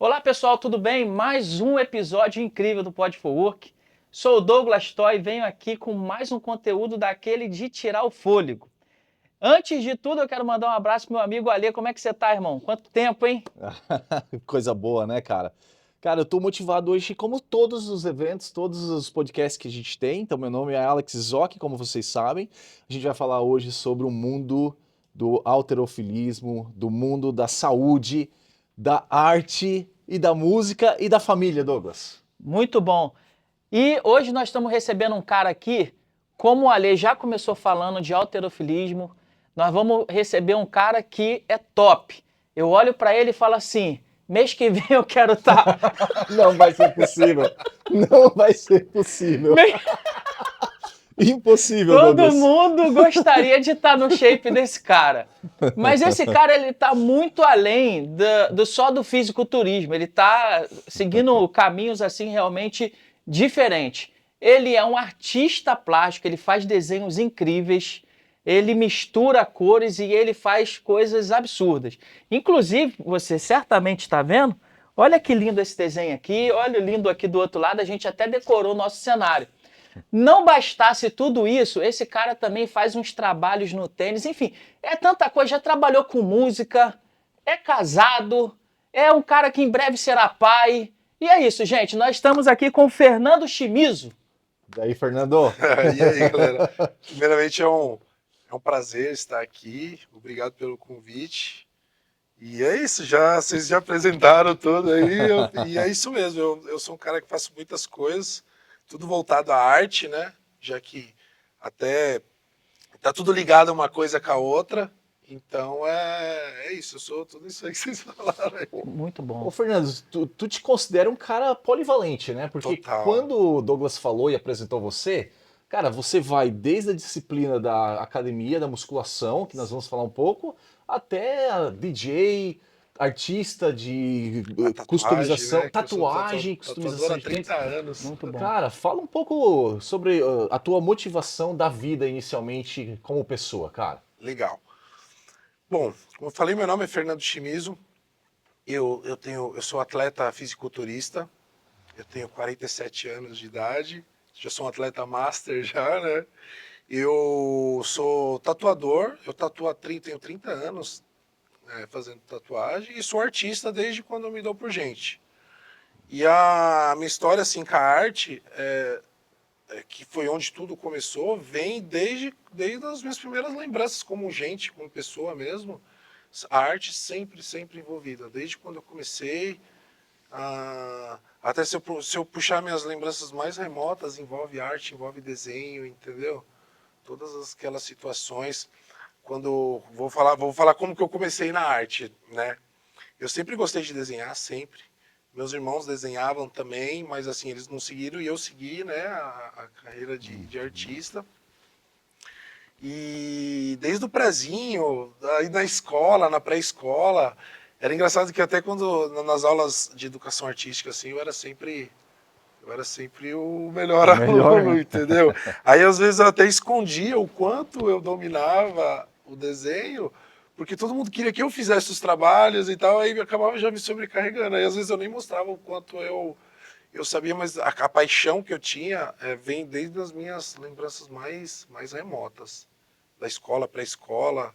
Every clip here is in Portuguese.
Olá pessoal, tudo bem? Mais um episódio incrível do Pod for Work. Sou o Douglas Toy e venho aqui com mais um conteúdo daquele de tirar o fôlego. Antes de tudo, eu quero mandar um abraço pro meu amigo Alê. Como é que você tá, irmão? Quanto tempo, hein? Coisa boa, né, cara? Cara, eu tô motivado hoje, como todos os eventos, todos os podcasts que a gente tem. Então, meu nome é Alex Zoc, como vocês sabem. A gente vai falar hoje sobre o mundo do halterofilismo, do mundo da saúde, da arte e da música e da família, Douglas. Muito bom. E hoje nós estamos recebendo um cara aqui, como o Alê já começou falando de halterofilismo, nós vamos receber um cara que é top. Eu olho para ele e falo assim, mês que vem eu quero estar... Não vai ser possível. Não vai ser possível. Impossível, Todo Douglas. mundo gostaria de estar no shape desse cara. Mas esse cara, ele tá muito além só do fisiculturismo. Ele tá seguindo caminhos, assim, realmente diferentes. Ele é um artista plástico, ele faz desenhos incríveis, ele mistura cores e ele faz coisas absurdas. Inclusive, você certamente está vendo, olha que lindo esse desenho aqui, olha o lindo aqui do outro lado, a gente até decorou o nosso cenário. Não bastasse tudo isso, esse cara também faz uns trabalhos no tênis, enfim, é tanta coisa, já trabalhou com música, é casado, é um cara que em breve será pai. E é isso, gente, nós estamos aqui com o Fernando Chimizo. Daí, Fernando. E aí, galera? Primeiramente é um prazer estar aqui. Obrigado pelo convite. E é isso, vocês já apresentaram tudo aí. E é isso mesmo. Eu sou um cara que faço muitas coisas, tudo voltado à arte, né? Já que até tá tudo ligado uma coisa com a outra. Então é isso, eu sou tudo isso aí que vocês falaram aí. Muito Ô, bom. Fernando, tu te considera um cara polivalente, né? Porque Total. quando o Douglas falou e apresentou você, cara, você vai desde a disciplina da academia, da musculação, que nós vamos falar um pouco, até a DJ, artista de A tatuagem, customização, né? Que eu sou tatuagem, tatuador customização há de tênis. 30 anos. Muito bom. Cara, fala um pouco sobre a tua motivação da vida inicialmente como pessoa, cara. Legal. Bom, como eu falei, meu nome é Fernando Chimizo. Eu sou atleta fisiculturista. Eu tenho 47 anos de idade. Já sou um atleta master já, né? Eu sou tatuador. Eu tatuo tenho 30 anos, né, fazendo tatuagem. E sou artista desde quando eu me dou por gente. E a minha história, assim, com a arte, que foi onde tudo começou, vem desde as minhas primeiras lembranças como gente, como pessoa mesmo. A arte sempre, sempre envolvida. Desde quando eu comecei, até se eu puxar minhas lembranças mais remotas, envolve arte, envolve desenho, entendeu? Todas aquelas situações. Quando vou falar como que eu comecei na arte, né? Eu sempre gostei de desenhar, sempre. Meus irmãos desenhavam também, mas assim, eles não seguiram e eu segui, né, a carreira de artista. E desde o prezinho, aí na escola, na pré-escola, era engraçado que até quando nas aulas de educação artística assim, eu era sempre o melhor O melhor, aluno, né? entendeu? Aí às vezes eu até escondia o quanto eu dominava o desenho, porque todo mundo queria que eu fizesse os trabalhos e tal, aí acabava já me sobrecarregando. Aí às vezes eu nem mostrava o quanto eu sabia, mas a paixão que eu tinha vem desde as minhas lembranças mais remotas da escola, pré-escola.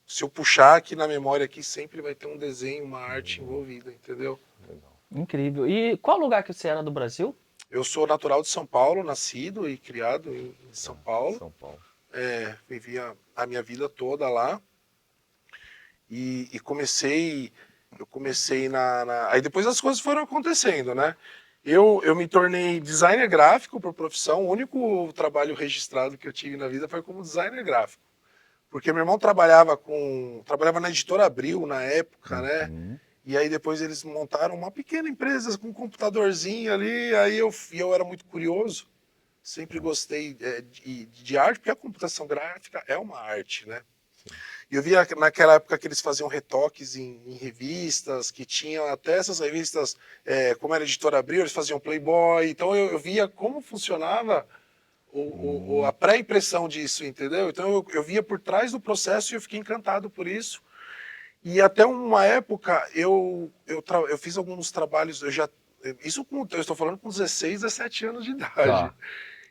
Se eu puxar aqui na memória aqui, sempre vai ter um desenho, uma arte envolvida, entendeu? Incrível. E qual lugar que você era do Brasil? Eu sou natural de São Paulo, nascido e criado em São Paulo. São Paulo. Vivi a minha vida toda lá. E eu comecei Aí depois as coisas foram acontecendo, né? Eu me tornei designer gráfico por profissão. O único trabalho registrado que eu tive na vida foi como designer gráfico. Porque meu irmão trabalhava na editora Abril na época, né? Uhum. E aí depois eles montaram uma pequena empresa com um computadorzinho ali, aí eu era muito curioso, sempre gostei de arte, porque a computação gráfica é uma arte, né? E eu via naquela época que eles faziam retoques em revistas, que tinham até essas revistas, como era a editora Abril, eles faziam Playboy, então eu via como funcionava a pré-impressão disso, entendeu? Então eu via por trás do processo e eu fiquei encantado por isso. E até uma época eu fiz alguns trabalhos, eu estou falando com 16, 17 anos de idade. Tá.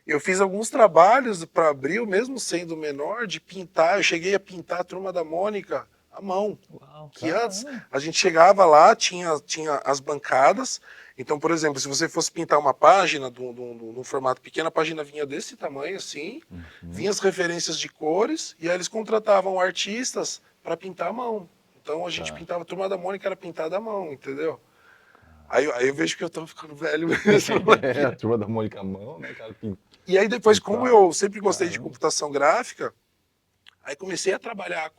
Eu fiz alguns trabalhos para Abril, mesmo sendo menor, de pintar. Eu cheguei a pintar a Turma da Mônica à mão. Uau, Que antes a gente chegava lá, tinha as bancadas. Então, por exemplo, se você fosse pintar uma página num formato pequeno, a página vinha desse tamanho, assim, vinha as referências de cores, e aí eles contratavam artistas para pintar à mão. Então a gente pintava, a Turma da Mônica era pintada à mão, entendeu? Aí eu vejo que eu tô ficando velho mesmo. A Turma da Mônica à mão, né, cara? E aí depois, como eu sempre gostei de Caramba. computação gráfica, aí comecei a trabalhar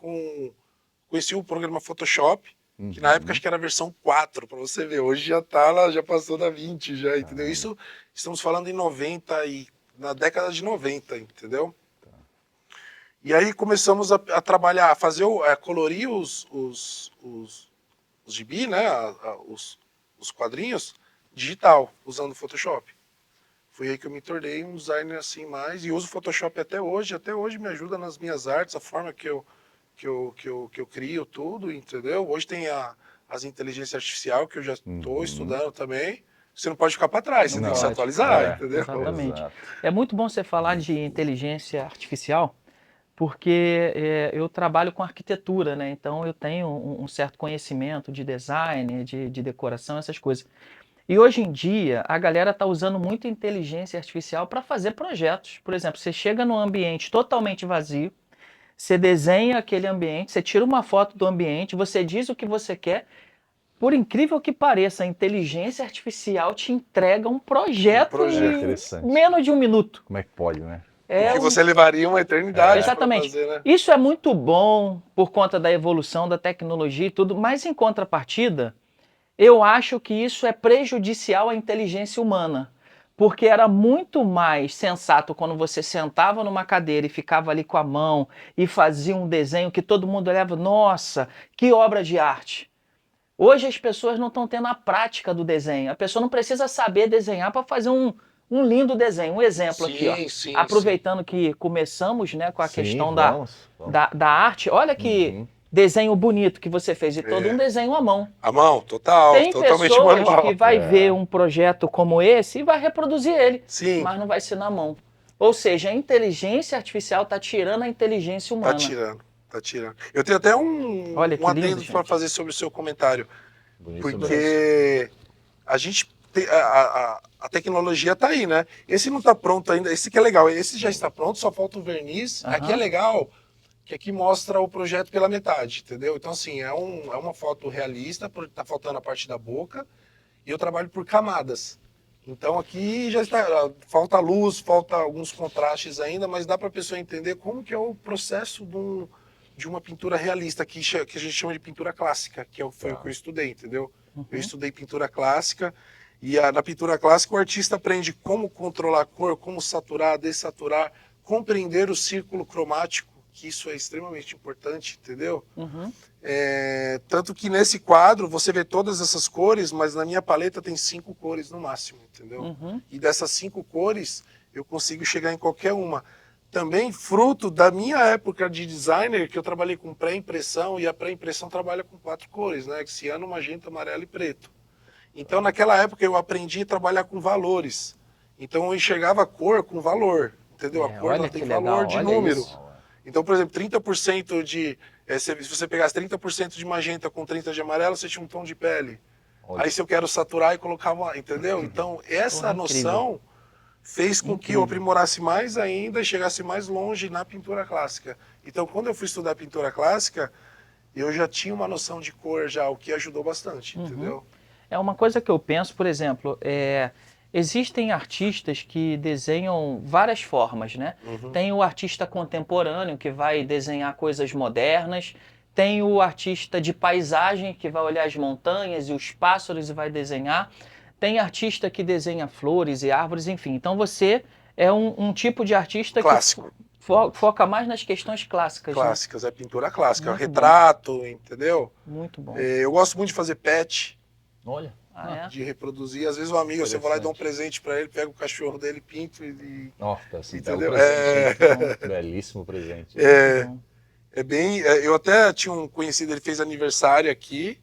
conheci o programa Photoshop, que na época acho que era a versão 4, para você ver. Hoje já tá lá, já passou da 20 já, entendeu? Isso estamos falando em 90 e na década de 90, entendeu? E aí começamos a trabalhar, a colorir os gibi, né, os quadrinhos digital, usando o Photoshop. Foi aí que eu me tornei um designer assim mais, e uso o Photoshop até hoje me ajuda nas minhas artes, a forma que eu crio tudo, entendeu? Hoje tem as inteligências artificiais que eu já estou estudando também. Você não pode ficar para trás, você tem que se atualizar, entendeu? Exatamente. É muito bom você falar de inteligência artificial, porque eu trabalho com arquitetura, né? Então eu tenho um certo conhecimento de design, de decoração, essas coisas. E hoje em dia a galera está usando muito inteligência artificial para fazer projetos. Por exemplo, você chega num ambiente totalmente vazio, você desenha aquele ambiente, você tira uma foto do ambiente, você diz o que você quer. Por incrível que pareça, a inteligência artificial te entrega um projeto em Interessante. menos de um minuto. Como é que pode, né? O que você levaria uma eternidade para Exatamente. fazer, né? Isso é muito bom por conta da evolução da tecnologia e tudo, mas em contrapartida, eu acho que isso é prejudicial à inteligência humana. Porque era muito mais sensato quando você sentava numa cadeira e ficava ali com a mão e fazia um desenho que todo mundo olhava, nossa, que obra de arte. Hoje as pessoas não estão tendo a prática do desenho. A pessoa não precisa saber desenhar para fazer um lindo desenho. Um exemplo aqui, ó. Sim, Aproveitando que começamos, né, com a questão vamos. da arte, olha que desenho bonito que você fez, e todo um desenho à mão. À mão, total, Tem totalmente pessoas manual. que vai ver um projeto como esse e vai reproduzir ele, Sim. mas não vai ser na mão. Ou seja, a inteligência artificial está tirando a inteligência humana. Tá tirando. Eu tenho até um adendo para fazer sobre o seu comentário. Bonito porque a gente a tecnologia tá aí, né? Esse não tá pronto ainda, esse que é legal, esse já está pronto, só falta o verniz. Aqui é legal, que aqui mostra o projeto pela metade, entendeu? Então, assim, é uma foto realista, tá faltando a parte da boca, e eu trabalho por camadas. Então aqui já está, falta luz, falta alguns contrastes ainda, mas dá para a pessoa entender como que é o processo de uma pintura realista, que a gente chama de pintura clássica, que foi o que eu estudei, entendeu? Eu estudei pintura clássica, e na pintura clássica o artista aprende como controlar a cor, como saturar, dessaturar, compreender o círculo cromático, que isso é extremamente importante, entendeu? Tanto que nesse quadro você vê todas essas cores, mas na minha paleta tem 5 cores no máximo, entendeu? E dessas 5 cores eu consigo chegar em qualquer uma. Também fruto da minha época de designer, que eu trabalhei com pré-impressão, e a pré-impressão trabalha com 4 cores, né? Ciano, magenta, amarelo e preto. Então naquela época eu aprendi a trabalhar com valores. Então eu enxergava a cor com valor, entendeu? A cor ela tem valor de número. Então, por exemplo, 30% de... se você pegasse 30% de magenta com 30% de amarelo, você tinha um tom de pele. Aí se eu quero saturar e colocar uma... Entendeu? Então essa noção fez com que eu aprimorasse mais ainda e chegasse mais longe na pintura clássica. Então, quando eu fui estudar pintura clássica, eu já tinha uma noção de cor já, o que ajudou bastante, entendeu? É uma coisa que eu penso, por exemplo, existem artistas que desenham várias formas, né? Tem o artista contemporâneo que vai desenhar coisas modernas, tem o artista de paisagem que vai olhar as montanhas e os pássaros e vai desenhar, tem artista que desenha flores e árvores, enfim. Então você é um tipo de artista clássico. Que foca mais nas questões clássicas. Clássicas, né? É pintura clássica, Muito retrato, entendeu? Muito bom. Eu gosto muito de fazer pet. Olha. De reproduzir. Às vezes um amigo, você vai lá e dá um presente para ele, pega o cachorro dele, pinto e... Nossa, assim, entendeu? Belíssimo presente. Eu até tinha um conhecido, ele fez aniversário aqui,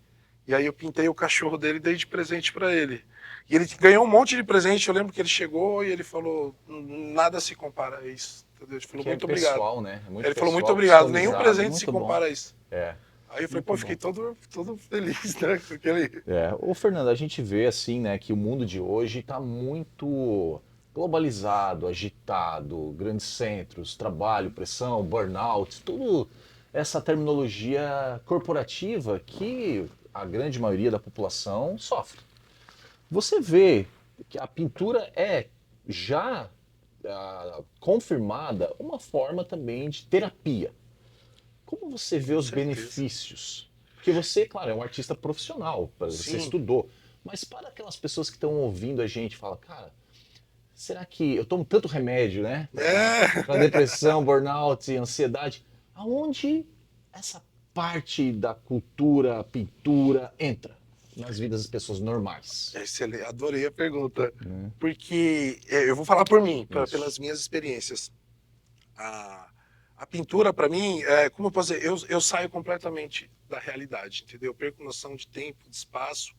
e aí eu pintei o cachorro dele e dei de presente para ele. E ele ganhou um monte de presente, eu lembro que ele chegou e ele falou, nada se compara a isso, entendeu? Ele falou, Que é muito obrigado. pessoal, né? É muito Ele falou, muito pessoal, obrigado, nenhum customizado. presente se muito bom. compara a isso. É. Aí eu falei, Muito pô, bom. fiquei todo feliz, né? Com aquele... Ô Fernando, a gente vê assim, né, que o mundo de hoje está muito globalizado, agitado, grandes centros, trabalho, pressão, burnout, tudo essa terminologia corporativa que a grande maioria da população sofre. Você vê que a pintura é já confirmada uma forma também de terapia. Como você vê os certeza. benefícios? Porque você, claro, é um artista profissional, você Sim. estudou, mas para aquelas pessoas que estão ouvindo a gente, fala, cara, será que eu tomo tanto remédio, né? Para depressão, burnout, ansiedade. Aonde essa parte da cultura, pintura entra nas vidas das pessoas normais? Excelente, adorei a pergunta. Porque eu vou falar por mim, Isso. pelas minhas experiências. A pintura, para mim, como eu posso dizer, eu saio completamente da realidade, entendeu? Eu perco noção de tempo, de espaço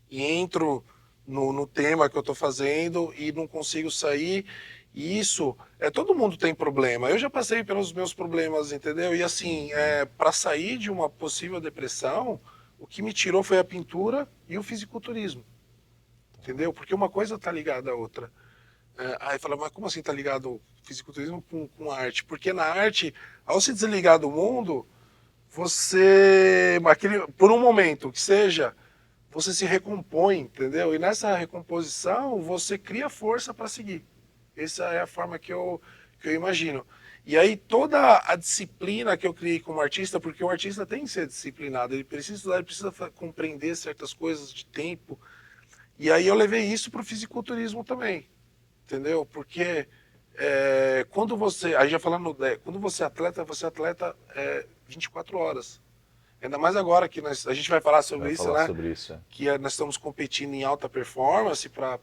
e entro no tema que eu estou fazendo e não consigo sair. E isso, todo mundo tem problema. Eu já passei pelos meus problemas, entendeu? E assim, para sair de uma possível depressão, o que me tirou foi a pintura e o fisiculturismo, entendeu? Porque uma coisa está ligada à outra. Aí fala, mas como assim está ligado o fisiculturismo com a arte? Porque na arte, ao se desligar do mundo, por um momento que seja, você se recompõe, entendeu? E nessa recomposição, você cria força para seguir. Essa é a forma que eu imagino. E aí toda a disciplina que eu criei como artista, porque o artista tem que ser disciplinado, ele precisa estudar, ele precisa compreender certas coisas de tempo. E aí eu levei isso para o fisiculturismo também, entendeu? Porque quando você, aí já falando, quando você é atleta 24 horas. Ainda mais agora que a gente vai falar sobre Vai isso, falar né? sobre isso. Que nós estamos competindo em alta performance para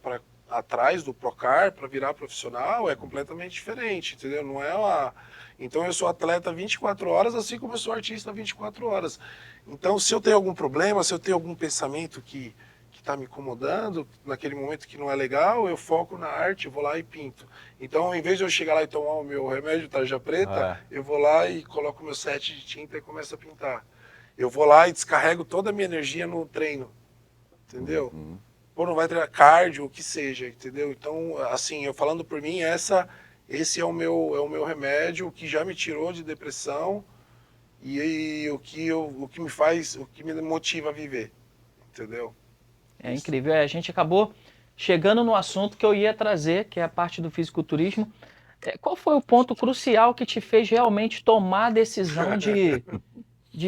atrás do Procar, para virar profissional, é completamente diferente, entendeu? Não é uma... Então eu sou atleta 24 horas, assim como eu sou artista 24 horas. Então se eu tenho algum problema, se eu tenho algum pensamento que está me incomodando, naquele momento que não é legal, eu foco na arte, vou lá e pinto. Então, em vez de eu chegar lá e tomar o meu remédio tarja preta, eu vou lá e coloco o meu set de tinta e começo a pintar. Eu vou lá e descarrego toda a minha energia no treino, entendeu? Pô, não vai treinar cardio, o que seja, entendeu? Então, assim, eu falando por mim, esse é o meu remédio, o que já me tirou de depressão e o que me faz, o que me motiva a viver, entendeu? É incrível. A gente acabou chegando no assunto que eu ia trazer, que é a parte do fisiculturismo. Qual foi o ponto crucial que te fez realmente tomar a decisão de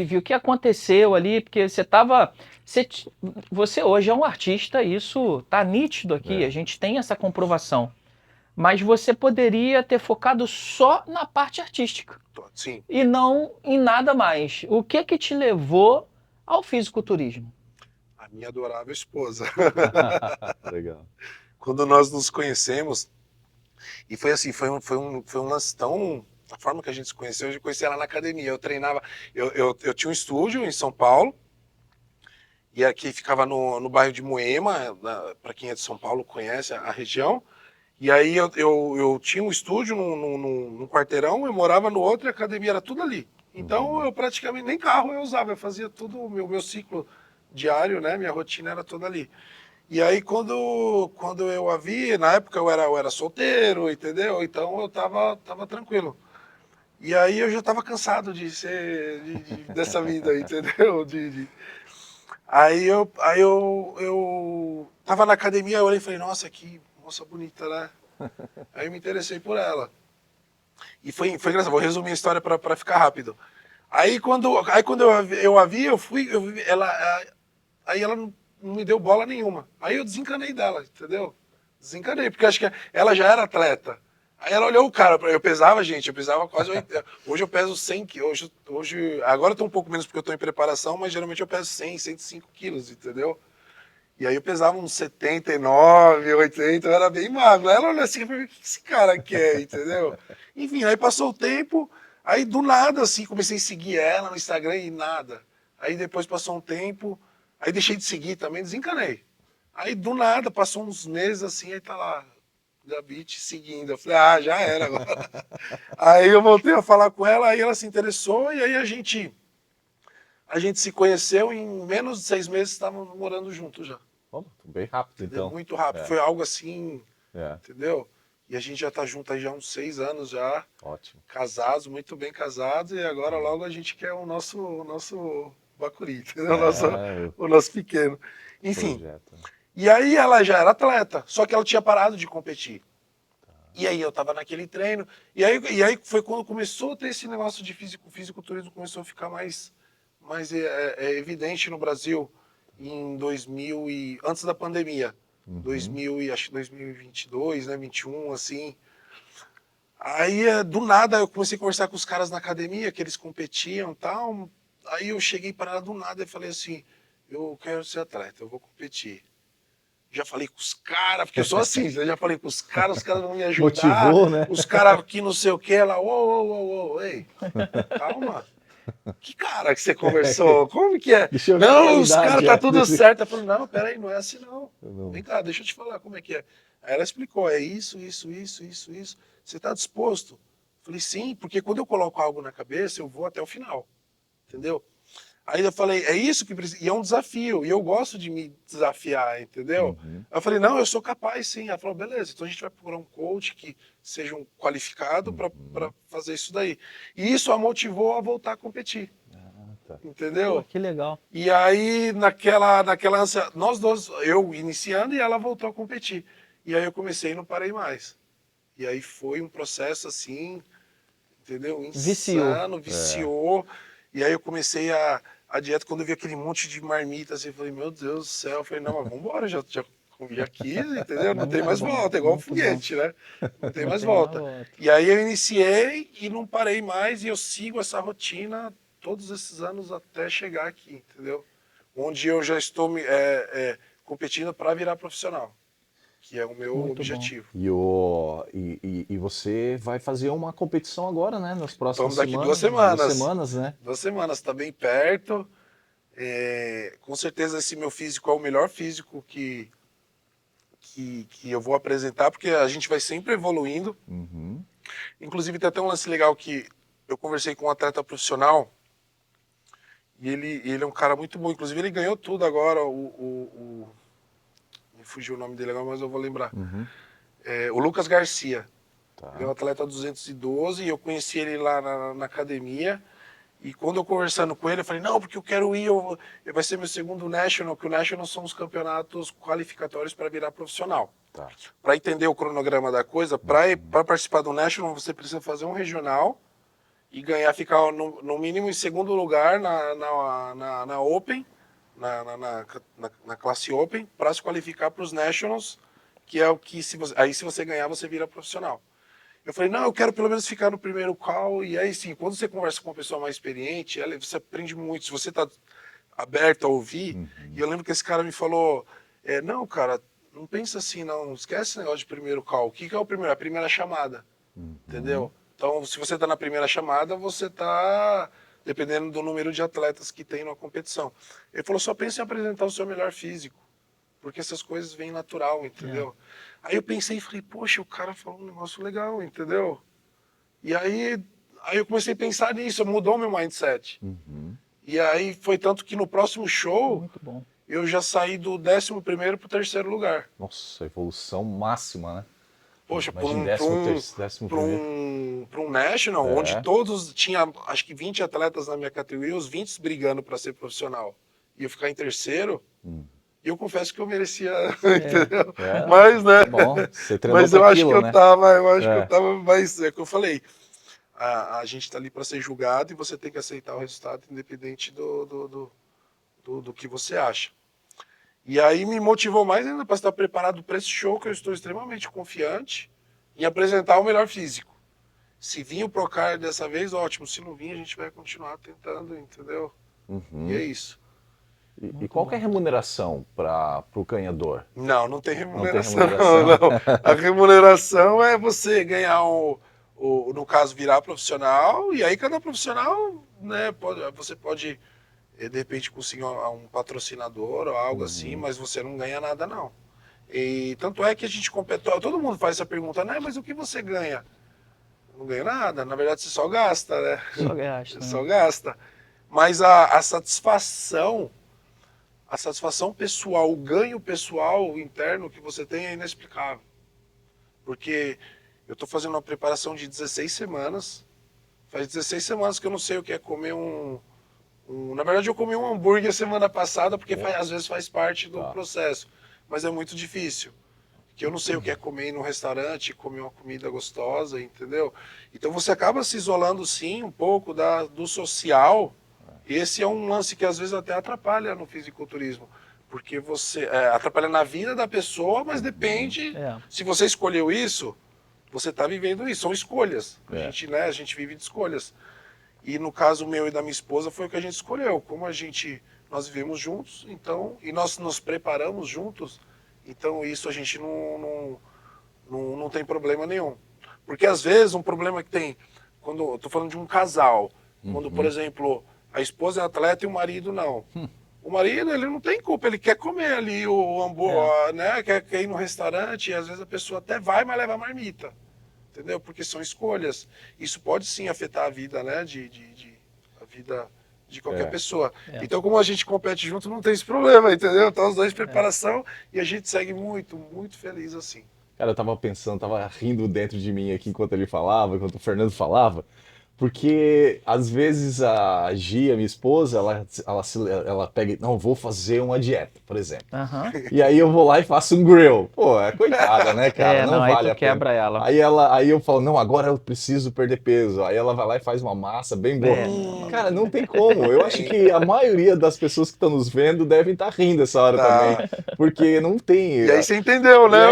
ver o que aconteceu ali? Porque você hoje é um artista, isso tá nítido aqui, a gente tem essa comprovação. Mas você poderia ter focado só na parte artística Sim. e não em nada mais. O que te levou ao fisiculturismo? A minha adorável esposa. Legal. Quando nós nos conhecemos, e foi assim, foi um lance tão... A forma que a gente se conheceu, eu conheci ela na academia. Eu treinava, eu tinha um estúdio em São Paulo, e aqui ficava no bairro de Moema, para quem é de São Paulo conhece a região. E aí eu tinha um estúdio num quarteirão, eu morava no outro e a academia era tudo ali. Então eu praticamente nem carro eu usava, eu fazia tudo o meu ciclo diário, né? Minha rotina era toda ali. E aí quando eu a vi, na época eu era solteiro, entendeu? Então eu tava tranquilo. E aí eu já tava cansado dessa vida, entendeu? Aí eu tava na academia, eu olhei e falei, nossa, que moça bonita, né? Aí eu me interessei por ela. E foi engraçado, vou resumir a história para ficar rápido. Aí quando eu a vi, aí ela não me deu bola nenhuma. Aí eu desencanei dela, entendeu? Desencanei, porque acho que ela já era atleta. Aí ela olhou o cara, eu pesava, gente, eu pesava quase 80. Hoje eu peso 100 quilos, agora eu tô um pouco menos porque eu tô em preparação, mas geralmente eu peso 100, 105 quilos, entendeu? E aí eu pesava uns 79, 80, eu era bem magro. Aí ela olhou assim, o que esse cara quer, entendeu? Enfim, aí passou o tempo, Aí do nada, assim, comecei a seguir ela no Instagram e nada. Aí depois passou um tempo, aí deixei de seguir também, desencanei. Aí do nada, passou uns meses assim, aí tá lá, Gabi te seguindo. Eu falei, ah, já era agora. Aí eu voltei a falar com ela, aí ela se interessou e aí a gente se conheceu e em menos de 6 meses estávamos morando juntos já. Bem rápido, Entendeu? então. Muito rápido, foi algo assim, entendeu? E a gente já tá junto aí já há uns 6 anos já. Ótimo. Casados, muito bem casados, e agora logo a gente quer o nosso bacuri, entendeu? O nosso pequeno. Enfim, Projeto. e aí ela já era atleta, só que ela tinha parado de competir. E aí eu tava naquele treino, e aí foi quando começou a ter esse negócio de fisiculturismo, começou a ficar mais evidente no Brasil em 2000 e antes da pandemia, 2000 e acho que 2022, né, 21, assim. Aí do nada eu comecei a conversar com os caras na academia, que eles competiam, e tal. Aí eu cheguei para ela do nada e falei assim: eu quero ser atleta, eu vou competir. Já falei com os caras, porque eu sou assim, eu já falei com os caras vão me ajudar. Motivou, né? Os caras aqui não sei o que, ela, ô, ei, calma. Que cara que você conversou? Como que é? Deixa eu ver a Não, os realidade, caras tá tudo certo. Eu falei, não, peraí, não é assim não. Vem cá, deixa eu te falar como é que é. Aí ela explicou, é isso. Você tá disposto? Eu falei, sim, porque quando eu coloco algo na cabeça, eu vou até o final. Entendeu? Aí eu falei, é isso que precisa. E é um desafio, e eu gosto de me desafiar, entendeu? Aí eu falei, não, eu sou capaz sim. Ela falou, beleza, então a gente vai procurar um coach que seja um qualificado para fazer isso daí. E isso a motivou a voltar a competir. Entendeu? Pô, que legal. E aí, naquela ânsia, nós dois, eu iniciando e ela voltou a competir. E aí eu comecei e não parei mais. E aí foi um processo assim, entendeu? Insano, viciou. E aí eu comecei a dieta, quando eu vi aquele monte de marmita, assim, eu falei, meu Deus do céu. Eu falei, não, mas vambora, já comi aqui, entendeu? Não tem mais volta, é igual um foguete, né? Não tem mais volta. E aí eu iniciei e não parei mais, e eu sigo essa rotina todos esses anos até chegar aqui, entendeu? Onde eu já estou competindo para virar profissional, que é o meu objetivo. E você vai fazer uma competição agora, né? Nas próximas daqui semanas. 2 semanas. 2 semanas, né? 2 semanas, tá bem perto. Com certeza esse meu físico é o melhor físico que eu vou apresentar, porque a gente vai sempre evoluindo. Inclusive tem até um lance legal que eu conversei com um atleta profissional, e ele é um cara muito bom. Inclusive ele ganhou tudo agora, me fugiu o nome dele agora, mas eu vou lembrar. O Lucas Garcia. Tá. Ele é um atleta 212 e eu conheci ele lá na academia. E quando eu conversando com ele, eu falei, não, porque eu quero ir, vai ser meu segundo National, que o National são os campeonatos qualificatórios para virar profissional. Tá. Para entender o cronograma da coisa, para participar do National, você precisa fazer um regional e ficar no mínimo em segundo lugar na Open, na classe Open, para se qualificar para os Nationals, que é o que, se você ganhar, você vira profissional. Eu falei, não, eu quero pelo menos ficar no primeiro call. E aí, sim, quando você conversa com uma pessoa mais experiente, você aprende muito. Se você está aberto a ouvir, e eu lembro que esse cara me falou, não, cara, não pensa assim, não, esquece esse negócio de primeiro call. O que é o primeiro? A primeira chamada, entendeu? Então, se você está na primeira chamada, você está, dependendo do número de atletas que tem na competição. Ele falou, só pense em apresentar o seu melhor físico, porque essas coisas vêm natural, entendeu? Aí eu pensei e falei, poxa, o cara falou um negócio legal, entendeu? E aí eu comecei a pensar nisso, mudou meu mindset. E aí foi tanto que no próximo show, eu já saí do 11º pro 3º lugar. Nossa, evolução máxima, né? Poxa, para um National, onde todos, tinha acho que 20 atletas na minha categoria, os 20 brigando para ser profissional, e eu ficar em terceiro, eu confesso que eu merecia, entendeu? Mas, né? Bom, você treinou mas eu acho que né? eu tava, mas é o que eu falei. A gente tá ali para ser julgado e você tem que aceitar o resultado independente do que você acha. E aí me motivou mais ainda para estar preparado para esse show, que eu estou extremamente confiante em apresentar o melhor físico. Se vir o Procar dessa vez, ótimo. Se não vir, a gente vai continuar tentando, entendeu? E é isso. E qual que é a remuneração para o ganhador? Não tem remuneração. Não. A remuneração é você ganhar no caso, virar profissional, e aí cada profissional, né, você pode, de repente, conseguir um patrocinador ou algo assim, mas você não ganha nada, não. E tanto é que a gente compete, todo mundo faz essa pergunta, né, mas o que você ganha? Não ganha nada, na verdade você só gasta, né? Só gasta, Você né? só gasta. Mas a satisfação pessoal, o ganho pessoal interno que você tem é inexplicável. Porque eu estou fazendo uma preparação de 16 semanas. Faz 16 semanas que eu não sei o que é comer Na verdade, eu comi um hambúrguer semana passada, porque às vezes faz parte do processo. Mas é muito difícil. Que eu não sei o que é comer num restaurante, comer uma comida gostosa, entendeu? Então você acaba se isolando, sim, um pouco do social. E esse é um lance que às vezes até atrapalha no fisiculturismo. Porque você atrapalha na vida da pessoa, mas depende. Se você escolheu isso, você está vivendo isso. São escolhas. A gente vive de escolhas. E no caso meu e da minha esposa foi o que a gente escolheu. Como nós vivemos juntos, então, e nós nos preparamos juntos, então isso a gente não tem problema nenhum. Porque às vezes um problema que tem, quando eu tô falando de um casal, quando, por exemplo, a esposa é atleta e o marido não. O marido, ele não tem culpa, ele quer comer ali o hambúrguer, né? Quer ir no restaurante, e às vezes a pessoa até vai, mas leva a marmita. Entendeu? Porque são escolhas. Isso pode sim afetar a vida, né? A vida de qualquer pessoa. Então, como a gente compete junto, não tem esse problema, entendeu? Então, os dois em preparação e a gente segue muito, muito feliz assim. Cara, eu tava pensando, tava rindo dentro de mim aqui enquanto ele falava, enquanto o Fernando falava, porque às vezes a Gia, minha esposa, ela pega, não, vou fazer uma dieta, por exemplo. E aí eu vou lá e faço um grill. Pô, é coitada, né, cara? Não aí vale tu a pena. quebra ela. Aí eu falo, não, agora eu preciso perder peso. Aí ela vai lá e faz uma massa bem boa. Cara, não tem como. Eu acho que a maioria das pessoas que estão nos vendo devem estar rindo essa hora também. Porque não tem. E aí você entendeu, né?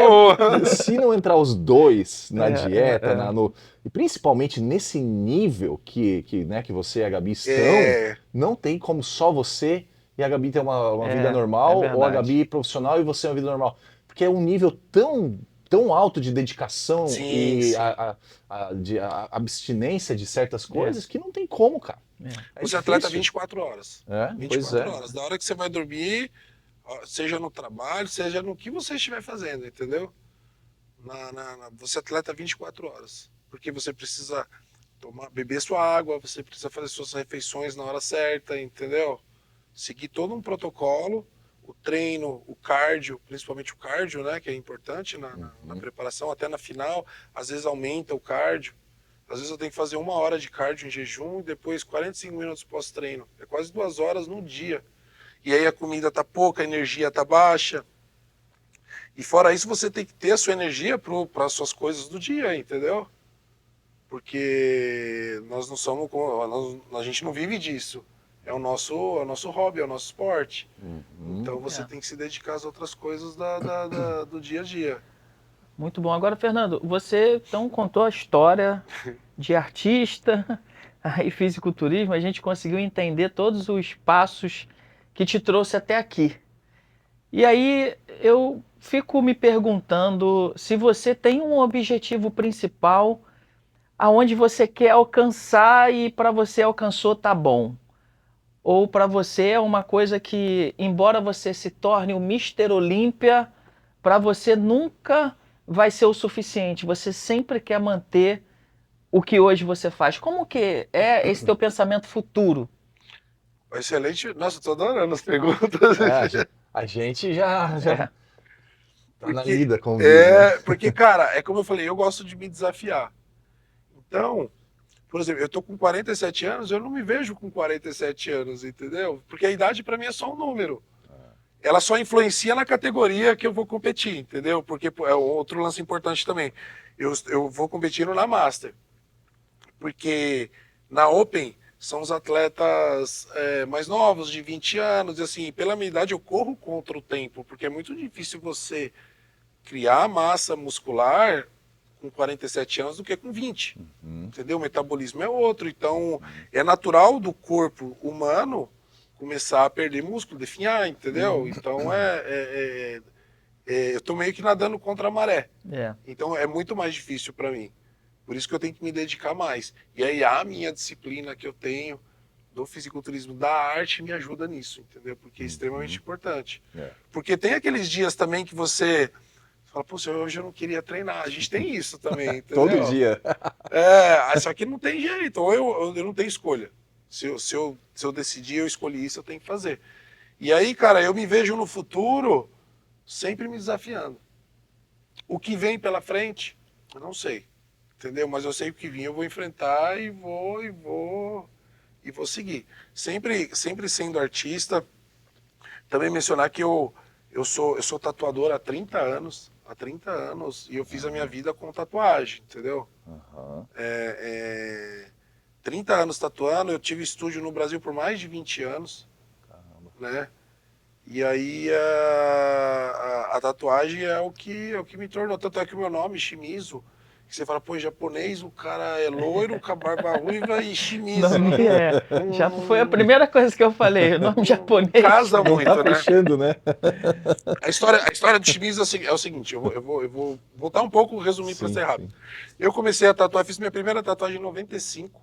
Se não entrar os dois na dieta, e principalmente nesse nível que você e a Gabi estão, não tem como só você e a Gabi ter uma vida normal, ou a Gabi profissional e você uma vida normal. Porque é um nível tão alto de dedicação e de abstinência de certas coisas que não tem como, cara. Você atleta 24 horas. 24 horas. Da hora que você vai dormir, seja no trabalho, seja no que você estiver fazendo, entendeu? Você atleta 24 horas. Porque você precisa beber sua água, você precisa fazer suas refeições na hora certa, entendeu? Seguir todo um protocolo, o treino, o cardio, principalmente o cardio, né, que é importante na preparação, até na final, às vezes aumenta o cardio. Às vezes eu tenho que fazer 1 hora de cardio em jejum e depois 45 minutos pós-treino. É quase 2 horas no dia. E aí a comida tá pouca, a energia tá baixa. E fora isso, você tem que ter a sua energia para as suas coisas do dia, entendeu? Porque nós não somos, a gente não vive disso. É o nosso hobby, é o nosso esporte. Então você tem que se dedicar às outras coisas do dia a dia. Muito bom. Agora, Fernando, você então contou a história de artista, aí fisiculturismo, a gente conseguiu entender todos os passos que te trouxe até aqui. E aí eu fico me perguntando se você tem um objetivo principal aonde você quer alcançar e para você alcançou tá bom. Ou para você é uma coisa que, embora você se torne o Mr. Olímpia, para você nunca vai ser o suficiente. Você sempre quer manter o que hoje você faz. Como que é esse teu pensamento futuro? Excelente. Nossa, estou adorando as perguntas. A gente já tá na lida com o vídeo, né? Porque, cara, é como eu falei, eu gosto de me desafiar. Então, por exemplo, eu tô com 47 anos, eu não me vejo com 47 anos, entendeu? Porque a idade para mim é só um número. Ela só influencia na categoria que eu vou competir, entendeu? Porque é outro lance importante também. Eu vou competindo na Master. Porque na Open são os atletas mais novos, de 20 anos, e assim, pela minha idade eu corro contra o tempo, porque é muito difícil você criar massa muscular com 47 anos do que com 20, entendeu? O metabolismo é outro, então é natural do corpo humano começar a perder músculo, definhar, entendeu? Então eu tô meio que nadando contra a maré. Então é muito mais difícil para mim. Por isso que eu tenho que me dedicar mais. E aí a minha disciplina que eu tenho do fisiculturismo, da arte, me ajuda nisso, entendeu? Porque é extremamente importante. Porque tem aqueles dias também que você fala, pô, hoje eu não queria treinar. A gente tem isso também, entendeu? Todo dia. Só que não tem jeito, ou eu não tenho escolha. Se eu decidir, eu escolhi isso, eu tenho que fazer. E aí, cara, eu me vejo no futuro sempre me desafiando. O que vem pela frente, eu não sei, entendeu? Mas eu sei o que vem, eu vou enfrentar e vou seguir. Sempre sendo artista. Também mencionar que eu sou tatuador há 30 anos. Há 30 anos. E eu fiz a minha vida com tatuagem, entendeu? 30 anos tatuando. Eu tive estúdio no Brasil por mais de 20 anos. Caramba. Né? E aí a tatuagem é o que me tornou. Tanto é que o meu nome, Shimizu, que você fala, pô, japonês, o cara é loiro, com a barba ruiva e Shimizu. Já foi a primeira coisa que eu falei, o nome japonês. Casa muito, Tá né? fechando, né? A história do Shimizu é o seguinte, eu vou voltar um pouco, resumir para ser rápido. Eu comecei a tatuar, fiz minha primeira tatuagem em 95,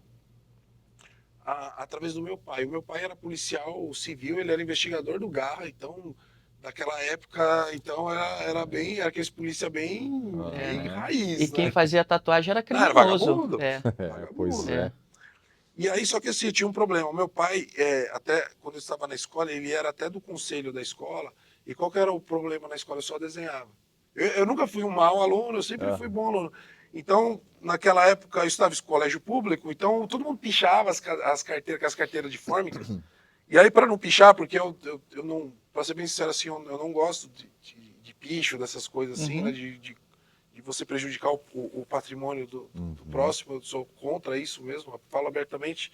através do meu pai. O meu pai era policial civil, ele era investigador do Garra, então... Naquela época, então, era aqueles polícia bem raiz, E quem né? fazia tatuagem era criminoso. Era vagabundo. Pois é. E aí, só que assim, tinha um problema. O meu pai, até quando eu estava na escola, ele era até do conselho da escola. E qual que era o problema na escola? Eu só desenhava. Eu nunca fui um mau aluno, eu sempre fui bom aluno. Então, naquela época, eu estava em colégio público, então todo mundo pichava as carteiras, com as carteiras de fórmicas. E aí, para não pichar, porque eu não... Para ser bem sincero, assim, eu não gosto de picho, dessas coisas assim, né? De você prejudicar o patrimônio do próximo. Eu sou contra isso mesmo, falo abertamente.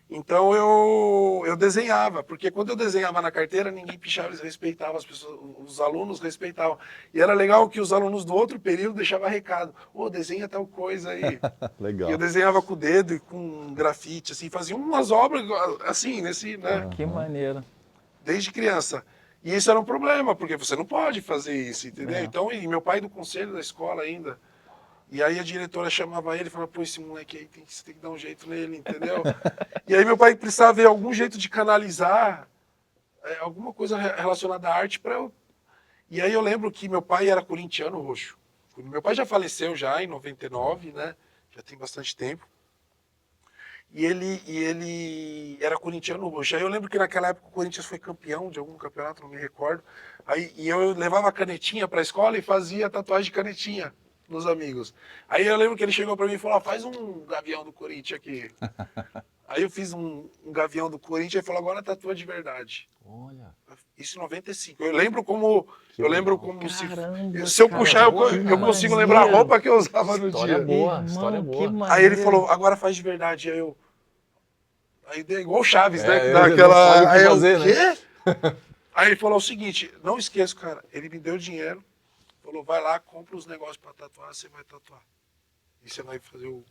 Então eu desenhava, porque quando eu desenhava na carteira, ninguém pichava, eles respeitavam, as pessoas, os alunos respeitavam. E era legal que os alunos do outro período deixavam recado, desenha tal coisa aí. Legal. E eu desenhava com o dedo e com grafite, assim, fazia umas obras assim, né? Que maneiro. Desde criança. E isso era um problema, porque você não pode fazer isso, entendeu? Então, e meu pai do conselho da escola ainda. E aí a diretora chamava ele e falava, pô, esse moleque aí, você tem que dar um jeito nele, entendeu? E aí meu pai precisava ver algum jeito de canalizar alguma coisa relacionada à arte para eu... E aí eu lembro que meu pai era corintiano roxo. Meu pai já faleceu já em 99, né? Já tem bastante tempo. E ele era corintiano roxo. Aí eu lembro que naquela época o Corinthians foi campeão de algum campeonato, não me recordo. E eu levava a canetinha para a escola e fazia tatuagem de canetinha nos amigos. Aí eu lembro que ele chegou para mim e falou, faz um gavião do Corinthians aqui. Aí eu fiz um gavião do Corinthians e falou, agora tatua de verdade. Olha. Isso em 95. Eu lembro como Caramba, se eu puxar, eu consigo lembrar a roupa que eu usava no dia. História boa. Aí ele falou, agora faz de verdade. Aí deu igual o Chaves, né? Daquela... Aí eu, fazer, quê? né? Aí ele falou o seguinte, não esqueça, cara, ele me deu dinheiro, falou, vai lá, compra os negócios pra tatuar, você vai tatuar. E você vai fazer o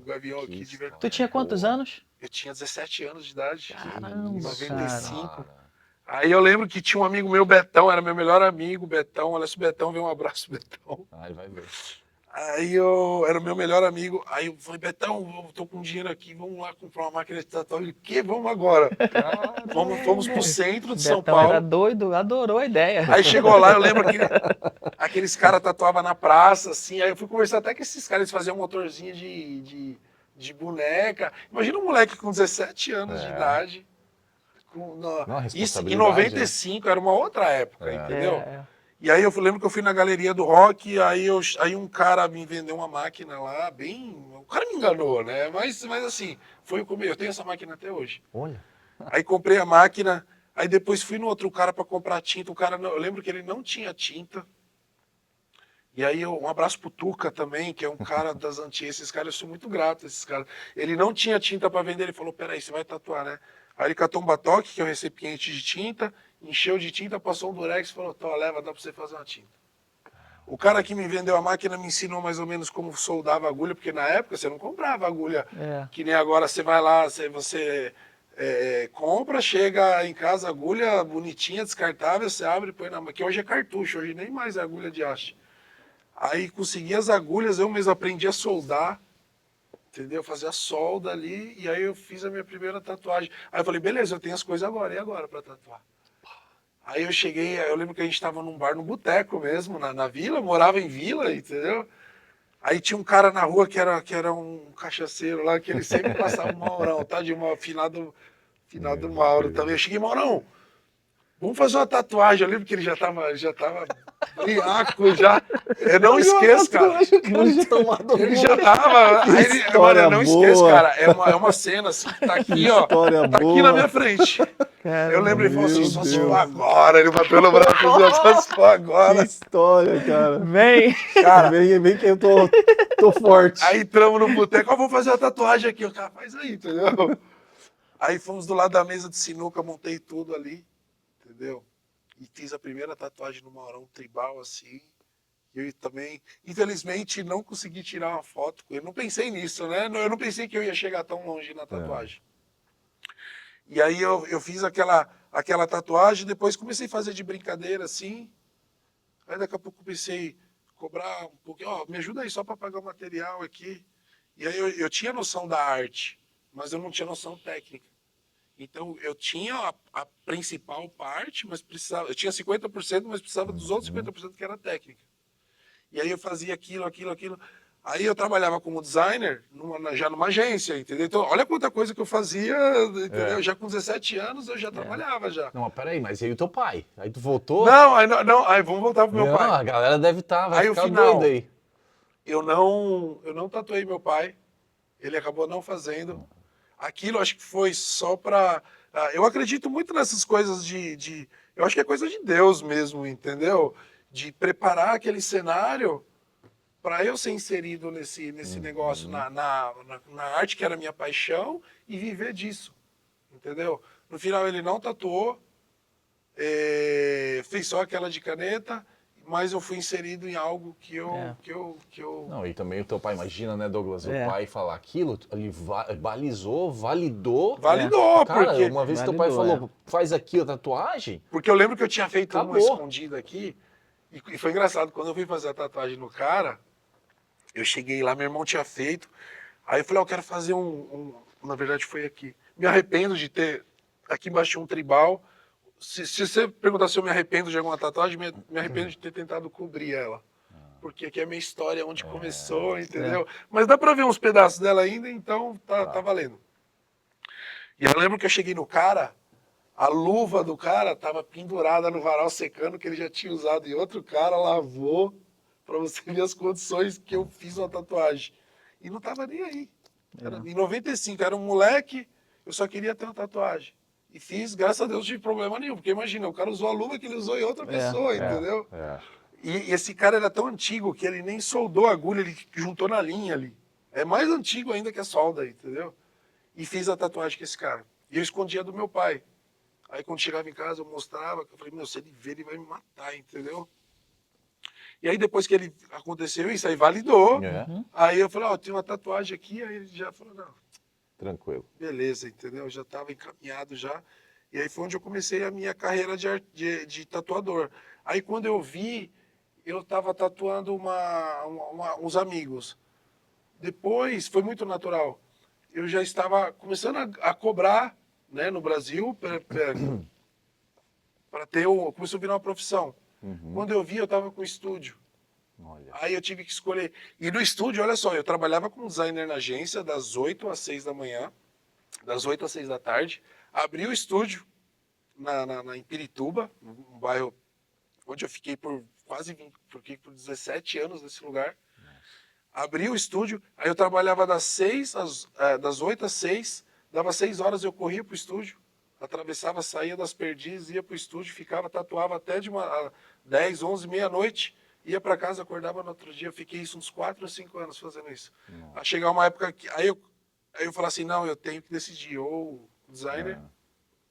gavião aqui de verdade. Tu tinha quantos anos? Eu tinha 17 anos de idade. Caramba, em 95. Cara. Aí eu lembro que tinha um amigo meu, Betão, era meu melhor amigo, Betão. Olha, se o Betão vê, um abraço, Betão. Ele vai ver. Aí era o meu melhor amigo. Aí eu falei, Betão, eu tô com dinheiro aqui, vamos lá comprar uma máquina de tatuagem. Ele, que? Vamos agora. Fomos pro centro de São Betão Paulo. era doido, adorou a ideia. Aí chegou lá, eu lembro que aqueles caras tatuavam na praça, assim. Aí eu fui conversar até com esses caras, eles faziam um motorzinho de boneca. Imagina um moleque com 17 anos de idade. Isso em 95 era uma outra época, entendeu? E aí eu lembro que eu fui na galeria do rock, aí um cara me vendeu uma máquina lá, o cara me enganou, né? Mas assim, foi o começo. Eu tenho essa máquina até hoje. Olha. Aí comprei a máquina, aí depois fui no outro cara para comprar tinta. O cara, eu lembro que ele não tinha tinta. E aí um abraço pro Tuca também, que é um cara das antigas. Esses caras, eu sou muito grato a esses caras. Ele não tinha tinta para vender, ele falou, peraí, você vai tatuar, né? Aí ele catou um batoque, que é um recipiente de tinta, encheu de tinta, passou um durex e falou, leva, dá pra você fazer uma tinta. O cara que me vendeu a máquina me ensinou mais ou menos como soldava a agulha, porque na época você não comprava agulha, que nem agora você vai lá, você compra, chega em casa, agulha bonitinha, descartável, você abre e põe na máquina, que hoje é cartucho, hoje nem mais é agulha de haste. Aí consegui as agulhas, eu mesmo aprendi a soldar, entendeu? Fazer a solda ali, e aí eu fiz a minha primeira tatuagem. Aí eu falei, beleza, eu tenho as coisas agora, e agora pra tatuar? Aí eu cheguei, eu lembro que a gente tava num bar, num boteco mesmo, na vila, eu morava em vila, entendeu? Aí tinha um cara na rua que era um cachaceiro lá, que ele sempre passava um Maurão, tá? De uma finado Mauro também. Eu cheguei, Maurão, vamos fazer uma tatuagem. Eu lembro que ele já tava briaco já. Eu não esqueço, cara. Ele já tava. Aí ele, mano, eu não esqueço, cara. É uma cena assim que tá aqui, ó. Tá aqui na minha frente. Eu lembro, ele falou assim, só se for agora. Ele bateu no braço e falou, só se for agora. Que história, cara. Vem! Cara, Vem que eu tô forte. aí entramos no boteco, ó, vamos fazer uma tatuagem aqui. O cara, faz aí, entendeu? Aí fomos do lado da mesa de sinuca, montei tudo ali, entendeu? E fiz a primeira tatuagem no Maurão tribal, assim. E eu também, infelizmente, não consegui tirar uma foto com ele. Não pensei nisso, né? Eu não pensei que eu ia chegar tão longe na tatuagem. E aí eu fiz aquela tatuagem, depois comecei a fazer de brincadeira, assim. Aí daqui a pouco comecei a cobrar um pouquinho, ó, me ajuda aí só para pagar o material aqui. E aí eu tinha noção da arte, mas eu não tinha noção técnica. Então eu tinha a principal parte, mas precisava, eu tinha 50%, mas precisava dos outros 50% que era técnica. E aí eu fazia aquilo. Aí eu trabalhava como designer já numa agência, entendeu? Então, olha quanta coisa que eu fazia, entendeu? Já com 17 anos eu já trabalhava já. Não, mas peraí, mas e aí o teu pai? Aí tu voltou? Não, aí vamos voltar pro meu Não, pai. a galera deve estar, vai Aí ficar o final, doido aí. eu não tatuei meu pai, ele acabou não fazendo. Aquilo acho que foi só pra... Eu acredito muito nessas coisas eu acho que é coisa de Deus mesmo, entendeu? De preparar aquele cenário para eu ser inserido nesse negócio, na arte que era a minha paixão e viver disso, entendeu? No final ele não tatuou, fez só aquela de caneta, mas eu fui inserido em algo que eu... Não, e também o teu pai, imagina, né, Douglas? O pai falar aquilo, ele balizou, validou. Validou, Cara, porque... uma vez teu pai falou, faz aqui a tatuagem. Porque eu lembro que eu tinha feito uma Acabou. escondida aqui, e foi engraçado, quando eu fui fazer a tatuagem no cara, eu cheguei lá, meu irmão tinha feito, aí eu falei, eu quero fazer na verdade foi aqui. Me arrependo de ter, aqui embaixo tinha um tribal, se você perguntar se eu me arrependo de alguma tatuagem, me arrependo de ter tentado cobrir ela. Porque aqui é a minha história, onde começou, entendeu? Mas dá pra ver uns pedaços dela ainda, então tá valendo. E eu lembro que eu cheguei no cara, a luva do cara tava pendurada no varal secando, que ele já tinha usado, e outro cara lavou, pra você ver as condições que eu fiz uma tatuagem. E não tava nem aí. Em 95, era um moleque, eu só queria ter uma tatuagem. E fiz, graças a Deus, não tive problema nenhum. Porque imagina, o cara usou a luva que ele usou em outra pessoa, entendeu? E esse cara era tão antigo que ele nem soldou a agulha, ele juntou na linha ali. É mais antigo ainda que a solda, entendeu? E fiz a tatuagem com esse cara. E eu escondia do meu pai. Aí quando chegava em casa eu mostrava, eu falei, meu, se ele ver, ele vai me matar, entendeu? E aí depois que ele aconteceu isso, aí validou. Aí eu falei, ó, tem uma tatuagem aqui, aí ele já falou, não. Tranquilo. Beleza, entendeu? Eu já estava encaminhado já. E aí foi onde eu comecei a minha carreira de tatuador. Aí quando eu vi, eu estava tatuando uns amigos. Depois, foi muito natural. Eu já estava começando a cobrar, né, no Brasil para ter começou a virar uma profissão. Quando eu vi, eu estava com estúdio. Olha. Aí eu tive que escolher. E no estúdio, olha só, eu trabalhava como designer na agência das 8 às 6 da manhã, das 8 às 6 da tarde. Abri o estúdio em Pirituba, um bairro onde eu fiquei por fiquei por 17 anos nesse lugar. Abri o estúdio, aí eu trabalhava das 8 às 6, dava 6 horas eu corria pro estúdio, atravessava, saía das Perdizes, ia pro estúdio, ficava, tatuava até de 10, 11, meia-noite, ia para casa, acordava no outro dia, eu fiquei isso uns 4 ou 5 anos fazendo isso. Aí chegar uma época que, aí eu falei assim, não, eu tenho que decidir, ou o designer,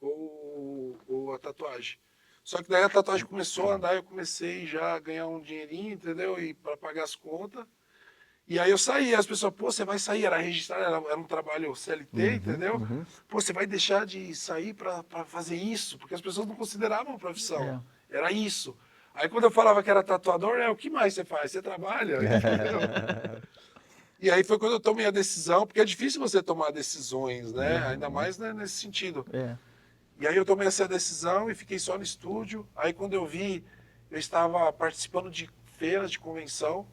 ou a tatuagem. Só que daí a tatuagem começou a andar, eu comecei já a ganhar um dinheirinho, entendeu? E para pagar as contas. E aí eu saí, as pessoas, pô, você vai sair, era registrado, era um trabalho CLT, entendeu? Pô, você vai deixar de sair para fazer isso? Porque as pessoas não consideravam a profissão, era isso. Aí quando eu falava que era tatuador, o que mais você faz? Você trabalha, entendeu? E aí foi quando eu tomei a decisão, porque é difícil você tomar decisões, né? Ainda mais, né, nesse sentido. É. E aí eu tomei essa decisão e fiquei só no estúdio. Aí quando eu vi, eu estava participando de feiras de convenção.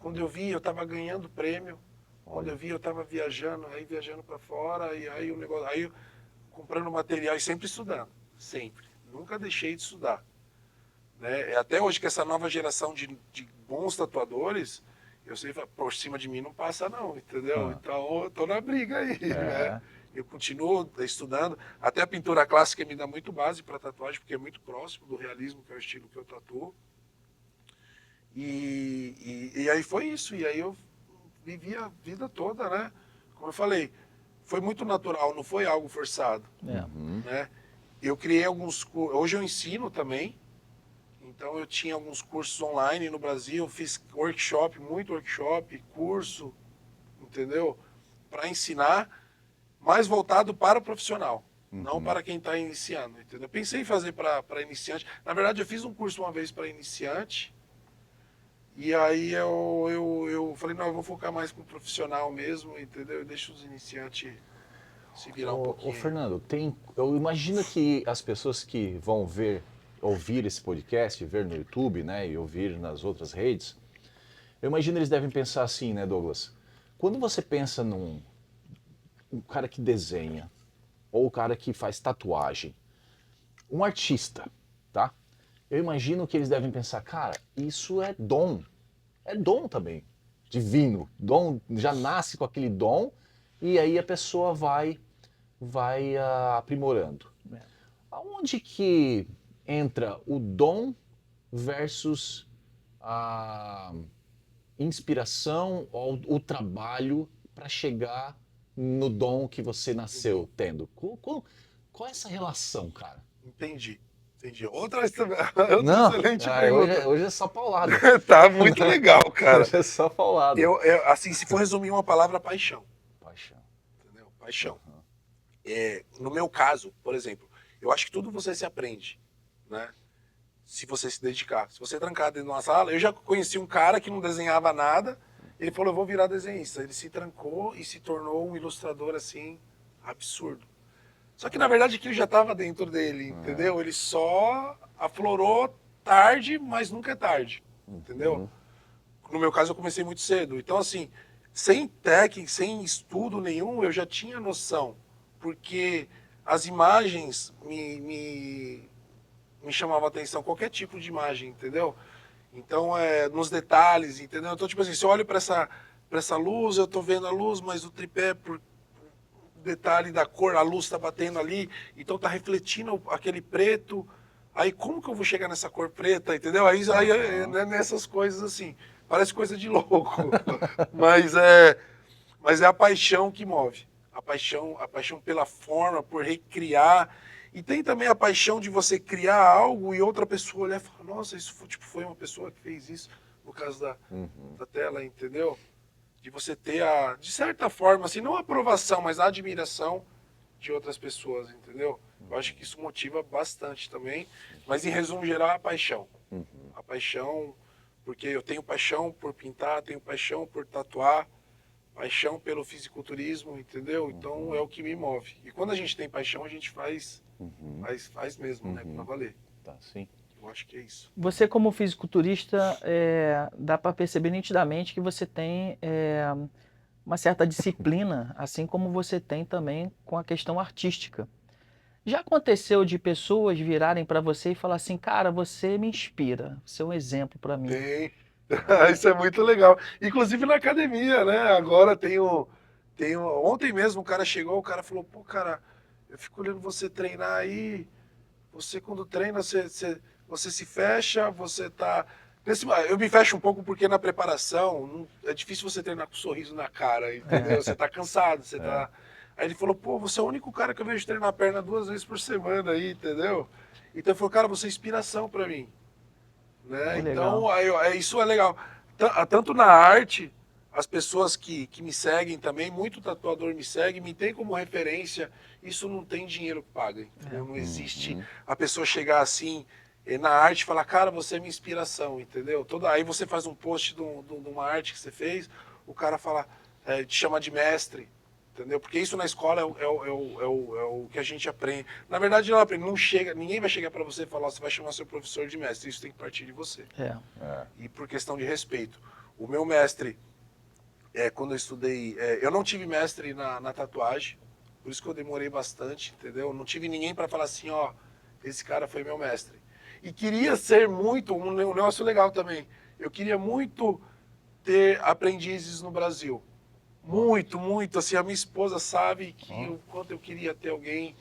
Quando eu vi, eu estava ganhando prêmio. Quando eu vi, eu estava viajando para fora, e aí o negócio, aí eu comprando material e sempre estudando, sempre. Nunca deixei de estudar. Né? Até hoje que essa nova geração de bons tatuadores, eu sei, por cima de mim não passa não, entendeu? Então eu tô na briga aí, né? Eu continuo estudando. Até a pintura clássica me dá muito base para tatuagem, porque é muito próximo do realismo, que é o estilo que eu tatuo. E aí foi isso. E aí eu vivi a vida toda, né? Como eu falei, foi muito natural, não foi algo forçado. Né? Eu criei alguns cursos. Hoje eu ensino também. Então eu tinha alguns cursos online no Brasil, fiz workshop, muito workshop, curso, entendeu? Para ensinar, mais voltado para o profissional, não para quem está iniciando, entendeu? Pensei em fazer para iniciante. Na verdade, eu fiz um curso uma vez para iniciante, e aí eu falei, não, eu vou focar mais com o profissional mesmo, entendeu? Eu deixo os iniciantes se virar um pouquinho. Ô Fernando, eu imagino que as pessoas que vão ouvir esse podcast, ver no YouTube, né, e ouvir nas outras redes, eu imagino eles devem pensar assim, né, Douglas? Quando você pensa um cara que desenha, ou o cara que faz tatuagem, um artista, tá? Eu imagino que eles devem pensar, cara, isso é dom também, divino, dom, já nasce com aquele dom, e aí a pessoa vai aprimorando. Aonde que entra o dom versus a inspiração ou o trabalho para chegar no dom que você nasceu tendo? Qual é essa relação, cara? Entendi. Outra Não, excelente pergunta. hoje é só paulada. Tá muito legal, cara. Hoje é só paulada. Assim, se for resumir uma palavra, paixão. Paixão. Entendeu? Paixão. No meu caso, por exemplo, eu acho que tudo você se aprende, né? Se você se dedicar. Se você trancar dentro de uma sala, eu já conheci um cara que não desenhava nada, ele falou, eu vou virar desenhista. Ele se trancou e se tornou um ilustrador, assim, absurdo. Só que, na verdade, aquilo já estava dentro dele, entendeu? Ele só aflorou tarde, mas nunca é tarde, entendeu? No meu caso, eu comecei muito cedo. Então, assim, sem técnica, sem estudo nenhum, eu já tinha noção. Porque as imagens me chamavam a atenção, qualquer tipo de imagem, entendeu? Então, nos detalhes, entendeu? Então, tipo assim, se eu olho para essa luz, eu tô vendo a luz, mas o tripé, por detalhe da cor, a luz está batendo ali, então tá refletindo aquele preto. Aí como que eu vou chegar nessa cor preta, entendeu? Aí né, nessas coisas assim, parece coisa de louco, mas é a paixão que move, a paixão pela forma, por recriar, e tem também a paixão de você criar algo e outra pessoa olhar e falar, nossa, isso foi uma pessoa que fez isso, no caso da tela, entendeu? De você ter de certa forma, assim, não a aprovação, mas a admiração de outras pessoas, entendeu? Eu acho que isso motiva bastante também, mas em resumo geral, a paixão. A paixão, porque eu tenho paixão por pintar, tenho paixão por tatuar, paixão pelo fisiculturismo, entendeu? Então é o que me move. E quando a gente tem paixão, a gente faz mesmo, né, pra valer. Tá, sim. Eu acho que é isso. Você, como fisiculturista, dá para perceber nitidamente que você tem uma certa disciplina, assim como você tem também com a questão artística. Já aconteceu de pessoas virarem para você e falar assim, cara, você me inspira, você é um exemplo para mim. Tem. Isso é muito legal. Inclusive na academia, né? Agora ontem mesmo o cara chegou, o cara falou, pô, cara, eu fico olhando você treinar aí, você quando treina, você se fecha, você tá... Eu me fecho um pouco porque na preparação é difícil você treinar com um sorriso na cara, entendeu? Você tá cansado, você tá... Aí ele falou, pô, você é o único cara que eu vejo treinar a perna 2 vezes por semana aí, entendeu? Então ele falou, cara, você é inspiração pra mim. Né? Então, isso é legal. Tanto na arte, as pessoas que me seguem também, muito tatuador me segue, me tem como referência, isso não tem dinheiro que paga, entendeu? Não existe a pessoa chegar assim, na arte e falar, cara, você é minha inspiração, entendeu? Aí você faz um post de uma arte que você fez, o cara fala, te chama de mestre, entendeu? Porque isso na escola é o que a gente aprende. Na verdade, não aprende, não chega, ninguém vai chegar para você e falar, você vai chamar seu professor de mestre, isso tem que partir de você. E por questão de respeito. O meu mestre, quando eu estudei, eu não tive mestre na tatuagem, por isso que eu demorei bastante, entendeu? Não tive ninguém para falar assim, ó, esse cara foi meu mestre. E queria ser muito, um negócio legal também, eu queria muito ter aprendizes no Brasil. Muito, muito. Assim, a minha esposa sabe que o quanto eu queria ter alguém.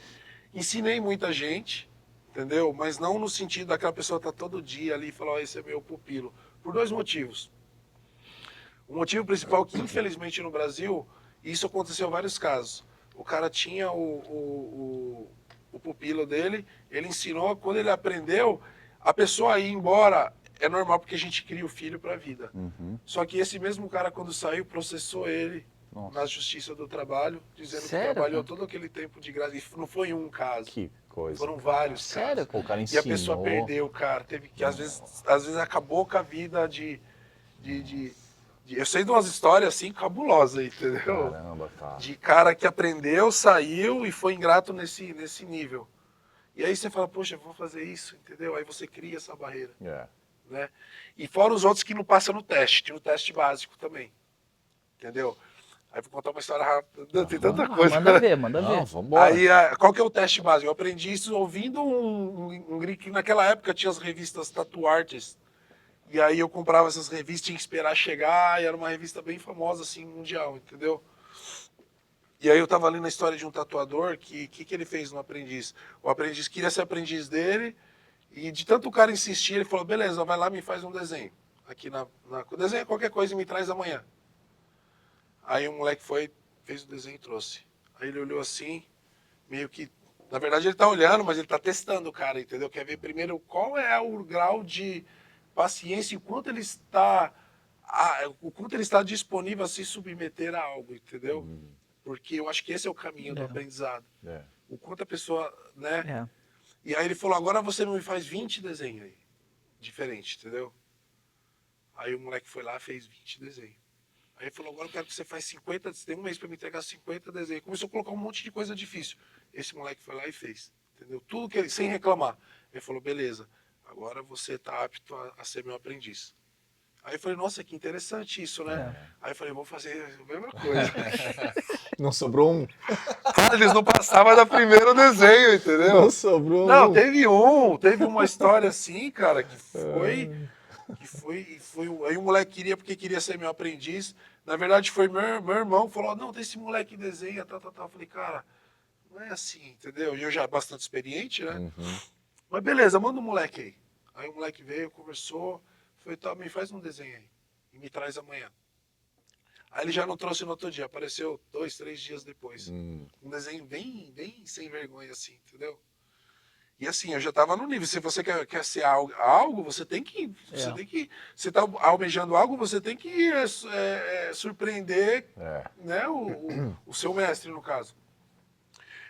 Ensinei muita gente, entendeu? Mas não no sentido daquela pessoa estar todo dia ali e falar, ó, esse é meu pupilo. Por 2 motivos. O motivo principal é que, infelizmente, no Brasil, isso aconteceu em vários casos. O cara tinha o pupilo dele, ele ensinou, quando ele aprendeu, a pessoa ir embora é normal porque a gente cria o filho para a vida. Só que esse mesmo cara, quando saiu, processou ele na Justiça do Trabalho, dizendo Sério, que trabalhou cara? todo aquele tempo de graça. E não foi um caso. Que coisa. Foram vários Sério, casos. Pô, o cara E a ensinou. pessoa perdeu, cara. Teve que, às vezes acabou com a vida eu sei de umas histórias assim cabulosas, entendeu? Caramba, cara. De cara que aprendeu, saiu e foi ingrato nesse nível. E aí você fala, poxa, eu vou fazer isso, entendeu? Aí você cria essa barreira, né? E fora os outros que não passam no teste, tem o teste básico também, entendeu? Aí vou contar uma história rápida, tem tanta coisa. Manda ver, manda Não, ver. vambora. Aí, qual que é o teste básico? Eu aprendi isso ouvindo um gringo, que naquela época tinha as revistas Tattoo Artist. E aí eu comprava essas revistas, tinha que esperar chegar, e era uma revista bem famosa, assim, mundial, entendeu? E aí eu tava lendo a história de um tatuador, que ele fez no aprendiz? O aprendiz queria ser aprendiz dele, e de tanto o cara insistir, ele falou, beleza, vai lá, me faz um desenho. Aqui desenha qualquer coisa e me traz amanhã. Aí o moleque foi, fez o desenho e trouxe. Aí ele olhou assim, meio que... Na verdade ele tá olhando, mas ele tá testando o cara, entendeu? Quer ver primeiro qual é o grau de paciência e o quanto ele está disponível a se submeter a algo, entendeu? Porque eu acho que esse é o caminho do aprendizado. O quanto a pessoa, né? E aí ele falou, agora você me faz 20 desenhos aí, diferente, entendeu? Aí o moleque foi lá, fez 20 desenhos. Aí ele falou, agora eu quero que você faça 50, você tem um mês para me entregar 50 desenhos. Começou a colocar um monte de coisa difícil. Esse moleque foi lá e fez, entendeu? Tudo que ele, sem reclamar. Ele falou, beleza, agora você está apto a ser meu aprendiz. Aí eu falei, nossa, que interessante isso, né? Aí eu falei, vou fazer a mesma coisa. Não sobrou um? Eles não passavam da primeiro desenho, entendeu? Não sobrou Não, um. teve uma história assim, cara, que foi, aí o moleque queria, porque queria ser meu aprendiz. Na verdade, foi meu irmão que falou, não, tem esse moleque que desenha, tal. Eu falei, cara, não é assim, entendeu? E eu já bastante experiente, né? Mas beleza, manda o moleque aí. Aí o moleque veio, conversou, falei, tá, me faz um desenho aí e me traz amanhã. Aí ele já não trouxe no outro dia, apareceu 2, 3 dias depois. Um desenho bem sem vergonha, assim, entendeu? E assim, eu já estava no nível. Se você quer ser algo, você tem que. Você está almejando algo, você tem que surpreender né, o seu mestre, no caso.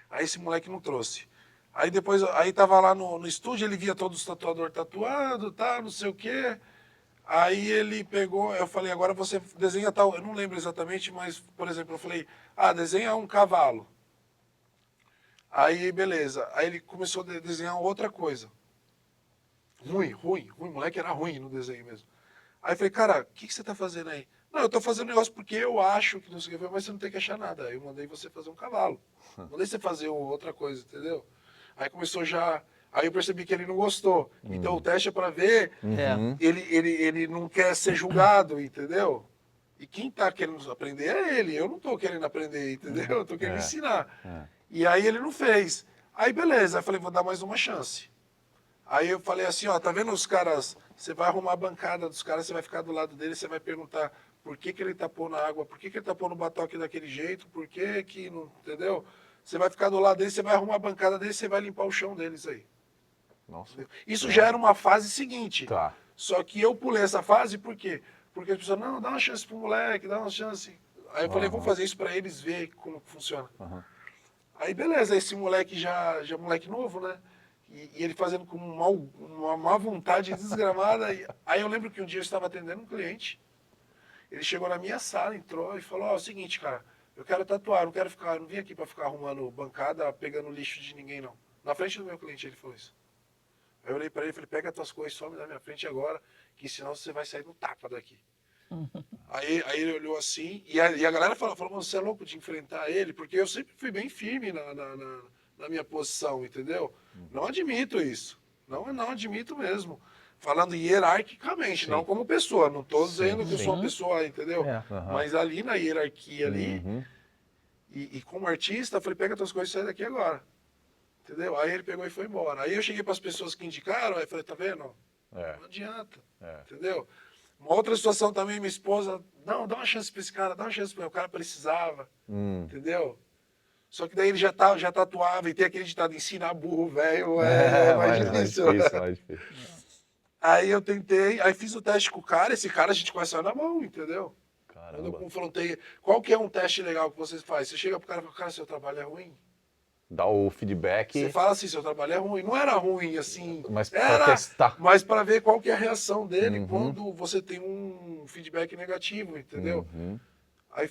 Aí esse moleque não trouxe. Aí depois, aí tava lá no estúdio, ele via todos os tatuadores tatuando, tá, não sei o quê. Aí ele pegou, eu falei, agora você desenha tal, eu não lembro exatamente, mas, por exemplo, eu falei, desenha um cavalo. Aí, beleza. Aí ele começou a desenhar outra coisa. Ruim, o moleque era ruim no desenho mesmo. Aí eu falei, cara, o que você tá fazendo aí? Não, eu tô fazendo negócio porque eu acho que não sei o que, mas você não tem que achar nada. Aí eu mandei você fazer um cavalo. Mandei você fazer outra coisa, entendeu? Aí começou já... Aí eu percebi que ele não gostou. Então o teste é para ver, ele não quer ser julgado, entendeu? E quem tá querendo aprender é ele. Eu não tô querendo aprender, entendeu? Eu tô querendo ensinar. E aí ele não fez. Aí beleza, aí eu falei, vou dar mais uma chance. Aí eu falei assim, ó, tá vendo os caras, você vai arrumar a bancada dos caras, você vai ficar do lado dele, você vai perguntar por que ele tapou na água, por que ele tapou no batoque daquele jeito, por que não, entendeu? Você vai ficar do lado dele, você vai arrumar a bancada dele, você vai limpar o chão deles aí. Nossa. Isso já era uma fase seguinte. Tá. Só que eu pulei essa fase por quê? Porque as pessoas, não, dá uma chance pro moleque, dá uma chance. Aí eu falei, vou fazer isso para eles verem como funciona. Aí beleza, esse moleque já moleque novo, né? E ele fazendo com uma má vontade desgramada. Aí eu lembro que um dia eu estava atendendo um cliente. Ele chegou na minha sala, entrou e falou, ó, é o seguinte, cara, eu quero tatuar, não vim aqui pra ficar arrumando bancada, pegando lixo de ninguém, não. Na frente do meu cliente ele falou isso. Aí eu olhei pra ele e falei, pega as tuas coisas, some da minha frente agora, que senão você vai sair no tapa daqui. Aí ele olhou assim, e a galera falou, mano, você é louco de enfrentar ele? Porque eu sempre fui bem firme na minha posição, entendeu? Não admito isso. Não admito mesmo. Falando hierarquicamente, não como pessoa. Não estou dizendo que eu sou uma pessoa, entendeu? Mas ali na hierarquia ali, e como artista, eu falei, pega tuas coisas e sai daqui agora. Entendeu? Aí ele pegou e foi embora. Aí eu cheguei para as pessoas que indicaram, aí falei, tá vendo? Não adianta. Entendeu? Uma outra situação também, minha esposa, não, dá uma chance para esse cara, dá uma chance para ele. O cara precisava, entendeu? Só que daí ele já tatuava e tem aquele ditado, ensinar burro, velho, mais difícil. Mais difícil. Aí eu tentei, aí fiz o teste com o cara, esse cara a gente conheceu na mão, entendeu? Caramba. Quando eu confrontei, qual que é um teste legal que você faz? Você chega pro cara e fala, cara, seu trabalho é ruim. Dá o feedback. Você fala assim, seu trabalho é ruim. Não era ruim, assim. Mas para testar. Mas para ver qual que é a reação dele quando você tem um feedback negativo, entendeu? Aí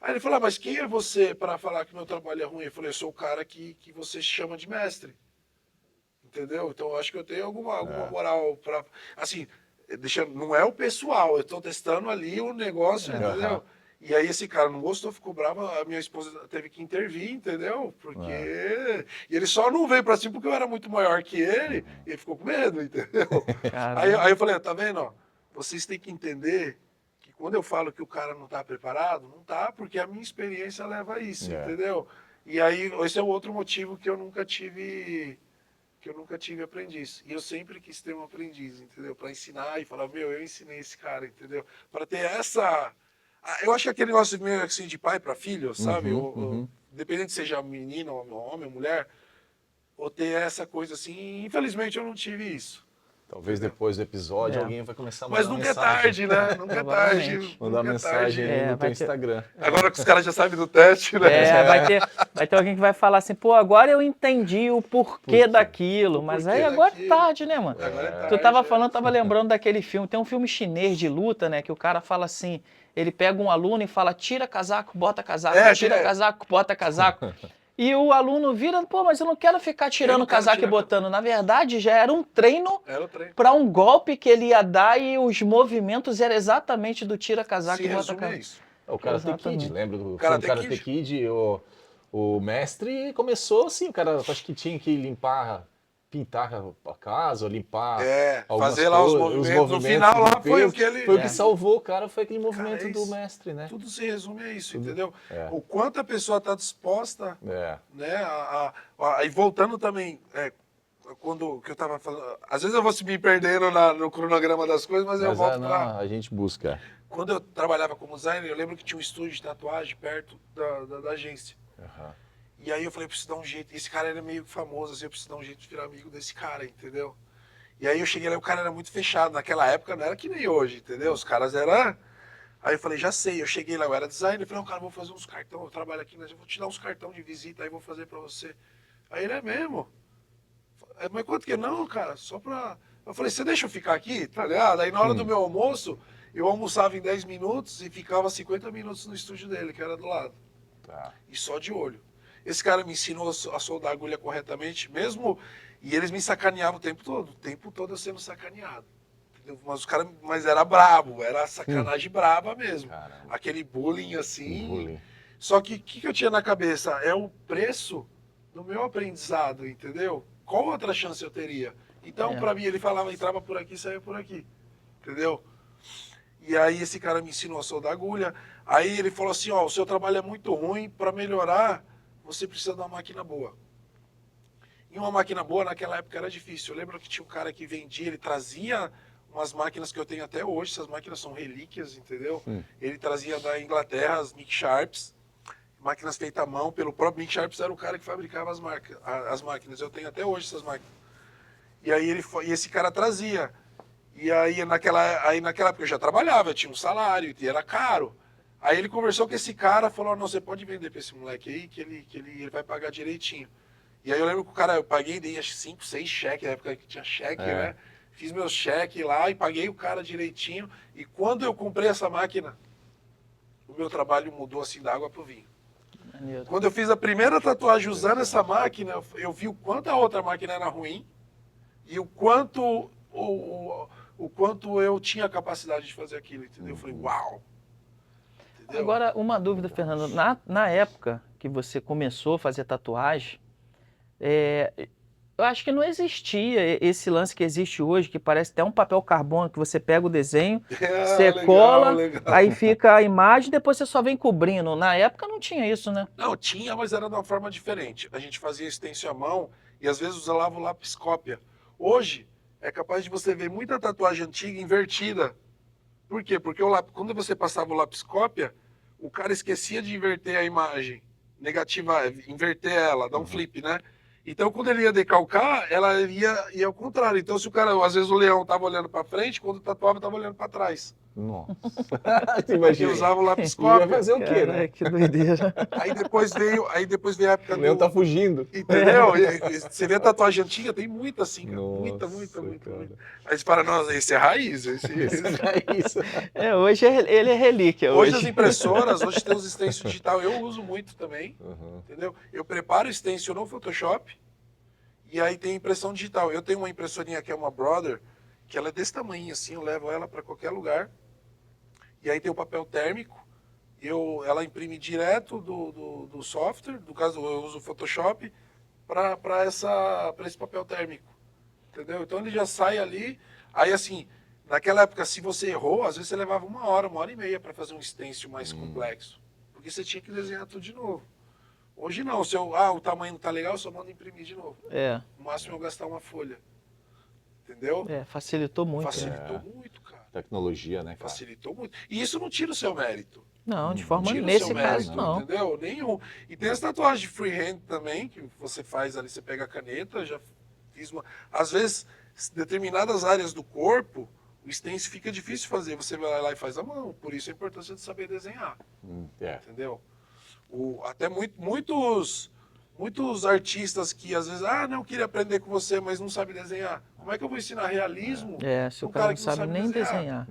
ele falou, mas quem é você para falar que meu trabalho é ruim? Eu falei, eu sou o cara que você chama de mestre. Entendeu? Então eu acho que eu tenho alguma moral para... Assim, não é o pessoal, eu estou testando ali o negócio, entendeu? E aí esse cara não gostou, ficou bravo, a minha esposa teve que intervir, entendeu? Porque... E ele só não veio pra cima porque eu era muito maior que ele, e ele ficou com medo, entendeu? Aí eu falei, tá vendo, ó, vocês têm que entender que quando eu falo que o cara não tá preparado, não tá, porque a minha experiência leva a isso, entendeu? E aí, esse é o outro motivo que eu nunca tive aprendiz. E eu sempre quis ter um aprendiz, entendeu? Pra ensinar e falar, eu ensinei esse cara, entendeu? Pra ter essa... Eu acho que aquele negócio meio assim de pai para filho, sabe? Dependendo se seja menino, homem ou mulher, ou ter essa coisa assim. Infelizmente eu não tive isso. Talvez depois do episódio alguém vai começar a mandar Mas nunca mensagem. É tarde, né? Nunca é tarde. Mandar mensagem aí no teu Instagram. Agora que os caras já sabem do teste, né? Vai ter alguém que vai falar assim, pô, agora eu entendi o porquê daquilo. Mas aí agora é tarde, né, mano? Tu tava lembrando daquele filme, tem um filme chinês de luta, né? Que o cara fala assim, ele pega um aluno e fala, tira casaco, bota casaco, tira casaco, bota casaco. E o aluno vira, pô, mas eu não quero ficar tirando casaco e botando. Na verdade, já era um treino para um golpe que ele ia dar e os movimentos eram exatamente do tira casaco e bota casaco. O Karate Kid, lembra do Karate Kid? O mestre começou assim, o cara acho que tinha que pintar a casa, limpar fazer lá os movimentos. No final lá foi o que ele... Foi o que salvou o cara, foi aquele movimento do mestre, né? Tudo se resume a isso, entendeu? O quanto a pessoa está disposta, né? E voltando também, quando que eu estava falando... Às vezes eu vou me perdendo no cronograma das coisas, mas eu volto pra... A gente busca. Quando eu trabalhava como designer, eu lembro que tinha um estúdio de tatuagem perto da agência. E aí eu falei, eu preciso dar um jeito. Esse cara era meio famoso, assim, eu preciso dar um jeito de virar amigo desse cara, entendeu? E aí eu cheguei lá, o cara era muito fechado. Naquela época não era que nem hoje, entendeu? Os caras eram... Aí eu falei, já sei. Eu cheguei lá, eu era designer. Eu falei, cara, vou fazer uns cartão. Eu trabalho aqui, mas eu vou te dar uns cartão de visita, aí vou fazer pra você. Aí ele, é mesmo? Mas quanto que é? Não, cara, só pra... Eu falei, você deixa eu ficar aqui, tá ligado? Aí na hora do meu almoço, eu almoçava em 10 minutos e ficava 50 minutos no estúdio dele, que era do lado. E só de olho. Esse cara me ensinou a soldar agulha corretamente, mesmo... E eles me sacaneavam o tempo todo eu sendo sacaneado. Entendeu? Mas era brabo, era sacanagem braba mesmo. Caramba. Aquele bullying assim. Só que o que eu tinha na cabeça? É o preço do meu aprendizado, entendeu? Qual outra chance eu teria? Então, pra mim, ele falava, entrava por aqui, saía por aqui. Entendeu? E aí esse cara me ensinou a soldar agulha. Aí ele falou assim, ó, o seu trabalho é muito ruim, para melhorar, você precisa de uma máquina boa. E uma máquina boa naquela época era difícil. Eu lembro que tinha um cara que vendia, ele trazia umas máquinas que eu tenho até hoje, essas máquinas são relíquias, entendeu? Ele trazia da Inglaterra as Mick Sharps, máquinas feitas à mão, pelo próprio Mick Sharps era o cara que fabricava as máquinas. Eu tenho até hoje essas máquinas. E aí e esse cara trazia. E aí naquela época eu já trabalhava, eu tinha um salário, e era caro. Aí ele conversou com esse cara, falou, não, você pode vender para esse moleque aí, que ele vai pagar direitinho. E aí eu lembro que o cara, eu paguei, dei 5, 6 cheques, na época que tinha cheque, né? Fiz meus cheques lá e paguei o cara direitinho. E quando eu comprei essa máquina, o meu trabalho mudou assim da água pro vinho. Maneiro. Quando eu fiz a primeira tatuagem usando essa máquina, eu vi o quanto a outra máquina era ruim e o quanto eu tinha capacidade de fazer aquilo, entendeu? Eu falei, uau! Entendeu? Agora, uma dúvida, Fernando. Na época que você começou a fazer tatuagem, eu acho que não existia esse lance que existe hoje, que parece até um papel carbono, que você pega o desenho, você legal, cola, legal. aí fica a imagem, depois você só vem cobrindo. Na época não tinha isso, né? Não, tinha, mas era de uma forma diferente. A gente fazia stencil à mão e às vezes usava o lápis cópia. Hoje, é capaz de você ver muita tatuagem antiga invertida. Por quê? Porque quando você passava o lápis cópia, o cara esquecia de inverter a imagem negativa, inverter ela, dar um flip, né? Então, quando ele ia decalcar, ela ia ao contrário. Então, se o cara, às vezes o leão estava olhando para frente, quando tatuava, estava olhando para trás. Nossa. Porque Imagina. usava o lápis E ia cópia. fazer o quê, né? Cara, que doideira. Aí depois veio a época O leão tá fugindo. Entendeu? E você vê a tatuagem antiga, tem muita assim, cara. Nossa, Muita. cara. Aí você fala, nossa, esse é raiz. Isso é isso. Hoje ele é relíquia. Hoje as impressoras, hoje tem os stencil digital, eu uso muito também, Uhum. entendeu? Eu preparo o stencil no Photoshop e aí tem impressão digital. Eu tenho uma impressorinha que é uma Brother, que ela é desse tamanho assim, eu levo ela para qualquer lugar. E aí tem o papel térmico, ela imprime direto do software, no caso eu uso o Photoshop, para esse papel térmico, entendeu? Então ele já sai ali, aí assim, naquela época se você errou, às vezes você levava 1 hora e meia para fazer um stencil mais complexo, porque você tinha que desenhar tudo de novo. Hoje não, o tamanho não tá legal, eu só mando imprimir de novo. No máximo eu gastar uma folha, entendeu? Facilitou muito. Facilitou muito, cara. Tecnologia, né, cara? Facilitou muito. E isso não tira o seu mérito. Não, de forma Tira o nesse seu caso mérito, não. entendeu? Nenhum. E tem as tatuagens de freehand também, que você faz ali, você pega a caneta, já fiz uma... Às vezes, determinadas áreas do corpo, o stencil fica difícil de fazer, você vai lá e faz a mão. Por isso a importância de saber desenhar, entendeu? Até muitos artistas que às vezes, não, queria aprender com você, mas não sabe desenhar. Como é que eu vou ensinar realismo Se pra o cara não sabe nem desenhar.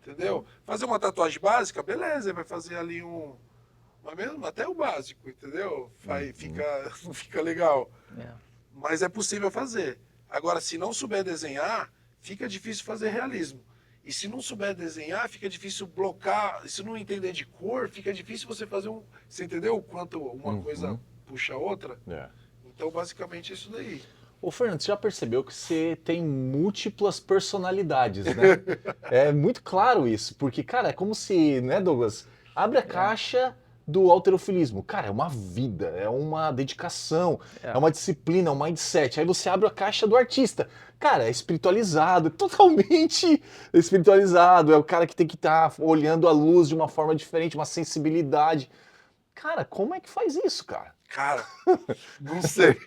Entendeu? Fazer uma tatuagem básica, beleza, vai fazer ali mas mesmo até o básico, entendeu? Fica legal. Mas é possível fazer. Agora, se não souber desenhar, fica difícil fazer realismo. E se não souber desenhar, fica difícil blocar. Se não entender de cor, fica difícil você fazer Você entendeu o quanto uma coisa puxa a outra? Então, basicamente, é isso daí. Ô, Fernando, você já percebeu que você tem múltiplas personalidades, né? É muito claro isso, porque, cara, é como se, né, Douglas, abre a caixa do halterofilismo. Cara, é uma vida, é uma dedicação, é uma disciplina, é um mindset. Aí você abre a caixa do artista. Cara, é espiritualizado, totalmente espiritualizado. É o cara que tem que estar olhando a luz de uma forma diferente, uma sensibilidade. Cara, como é que faz isso, cara? Cara, não sei.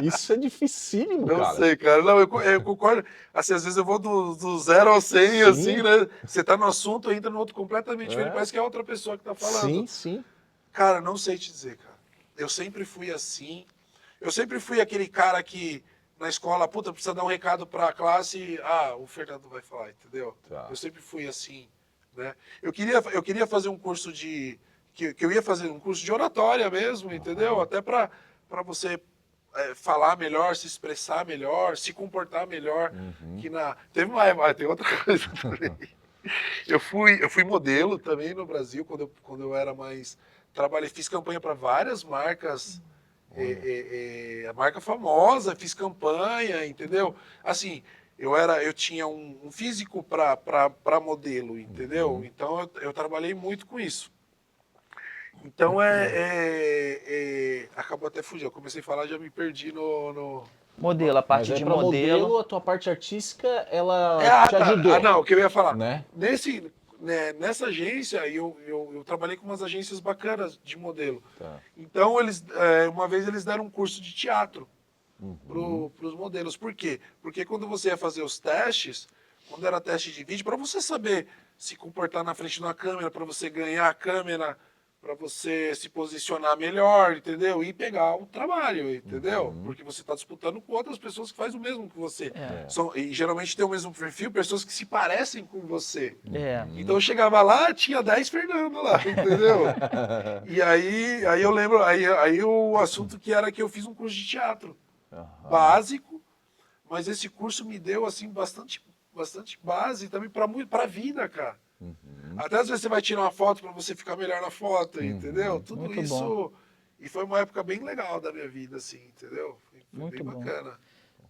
Isso é dificílimo, cara. Não sei, cara. Não, eu concordo. Assim, às vezes eu vou do 0 ao 100, assim, né? Você tá no assunto, entra no outro completamente diferente. Parece que é outra pessoa que tá falando. Sim. Cara, não sei te dizer, cara. Eu sempre fui assim. Eu sempre fui aquele cara que, na escola, precisa dar um recado pra classe. O Fernando vai falar, entendeu? Tá. Eu sempre fui assim, né? Eu queria fazer um curso que eu ia fazer um curso de oratória mesmo, entendeu? Até pra você... falar melhor, se expressar melhor, se comportar melhor. Tem outra coisa também. Eu fui modelo também no Brasil quando eu era mais... fiz campanha para várias marcas, a marca famosa, fiz campanha, entendeu? Assim, eu tinha um físico para modelo, entendeu? Então eu trabalhei muito com isso. Então acabou até fugindo. Eu comecei a falar, já me perdi no... Modelo, a parte Mas de pra modelo. a tua parte artística, ela te tá. ajudou. Não, o que eu ia falar. Né? Nessa agência, eu trabalhei com umas agências bacanas de modelo. Tá. Então, uma vez eles deram um curso de teatro para os modelos. Por quê? Porque quando você ia fazer os testes, quando era teste de vídeo, para você saber se comportar na frente de uma câmera, para você ganhar a câmera, para você se posicionar melhor, entendeu? E pegar o trabalho, entendeu? Porque você está disputando com outras pessoas que fazem o mesmo que você. E geralmente tem o mesmo perfil, pessoas que se parecem com você. Então eu chegava lá, tinha 10 Fernando lá, entendeu? E aí eu lembro, aí o assunto que era que eu fiz um curso de teatro básico, mas esse curso me deu assim bastante base também para a vida, cara. Até às vezes você vai tirar uma foto para você ficar melhor na foto, entendeu? Tudo Muito isso. bom. E foi uma época bem legal da minha vida, assim, entendeu? Foi Muito bem bom. bacana.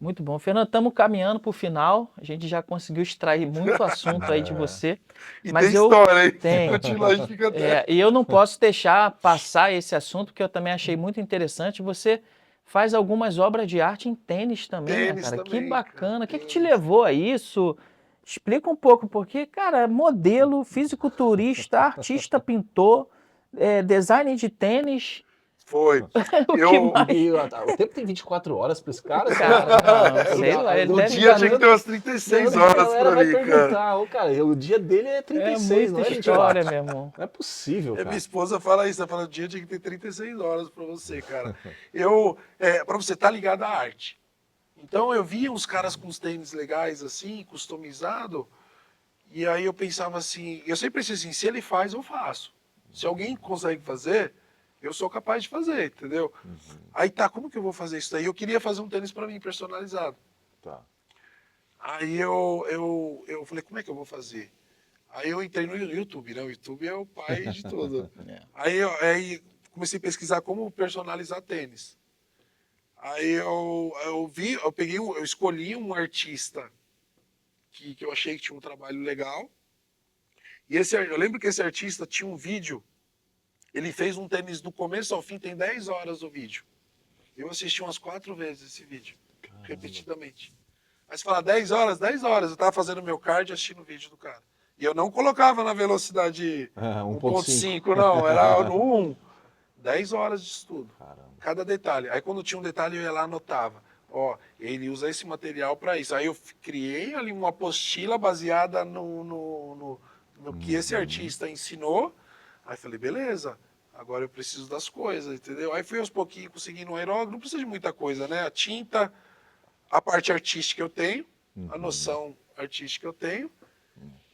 Muito bom. Fernando, estamos caminhando para o final. A gente já conseguiu extrair muito assunto aí de você. E Mas tem história, hein? Tem. Continua, a gente fica até. E eu não posso deixar passar esse assunto, que eu também achei muito interessante. Você faz algumas obras de arte em tênis também, né, Tênis cara? Que também, bacana. cara, O que te tênis. levou a isso? Explica um pouco, porque, cara, modelo, fisiculturista, artista, pintor, designer de tênis. Foi. O que Eu, mais? O tempo tem 24 horas para esse cara, Cara, não, sei lá, ele o deve dia estar tinha que ter umas 36 A horas galera pra vai mim, cara. perguntar, ô, cara, o dia dele é 36, não muita é história, 24. meu irmão. Não é possível, Minha cara. esposa fala isso, ela fala, o dia tinha que ter 36 horas pra você, cara. Pra você estar ligado à arte. Então eu via uns caras com os tênis legais assim, customizado, e aí eu pensava assim, eu sempre pensei assim, se ele faz, eu faço. Se alguém consegue fazer, eu sou capaz de fazer, entendeu? Aí tá, como que eu vou fazer isso daí? Eu queria fazer um tênis pra mim personalizado. Tá. Aí eu falei, como é que eu vou fazer? Aí eu entrei no YouTube, né? O YouTube é o pai de tudo. Aí comecei a pesquisar como personalizar tênis. Aí eu escolhi um artista que eu achei que tinha um trabalho legal. E eu lembro que esse artista tinha um vídeo, ele fez um tênis do começo ao fim, tem 10 horas o vídeo. Eu assisti umas 4 vezes esse vídeo, repetidamente. Aí você fala, 10 horas, 10 horas. Eu tava fazendo meu card assistindo o vídeo do cara. E eu não colocava na velocidade 1.5, não, era no 1. 10 horas de estudo. Caramba. Cada detalhe. Aí quando tinha um detalhe eu ia lá e anotava. Ó, ele usa esse material para isso. Aí eu criei ali uma apostila baseada no que esse artista ensinou. Aí falei, beleza, agora eu preciso das coisas, entendeu? Aí fui aos pouquinhos conseguindo um aerógrafo, não precisa de muita coisa, né? A tinta, a parte artística eu tenho, a noção artística eu tenho.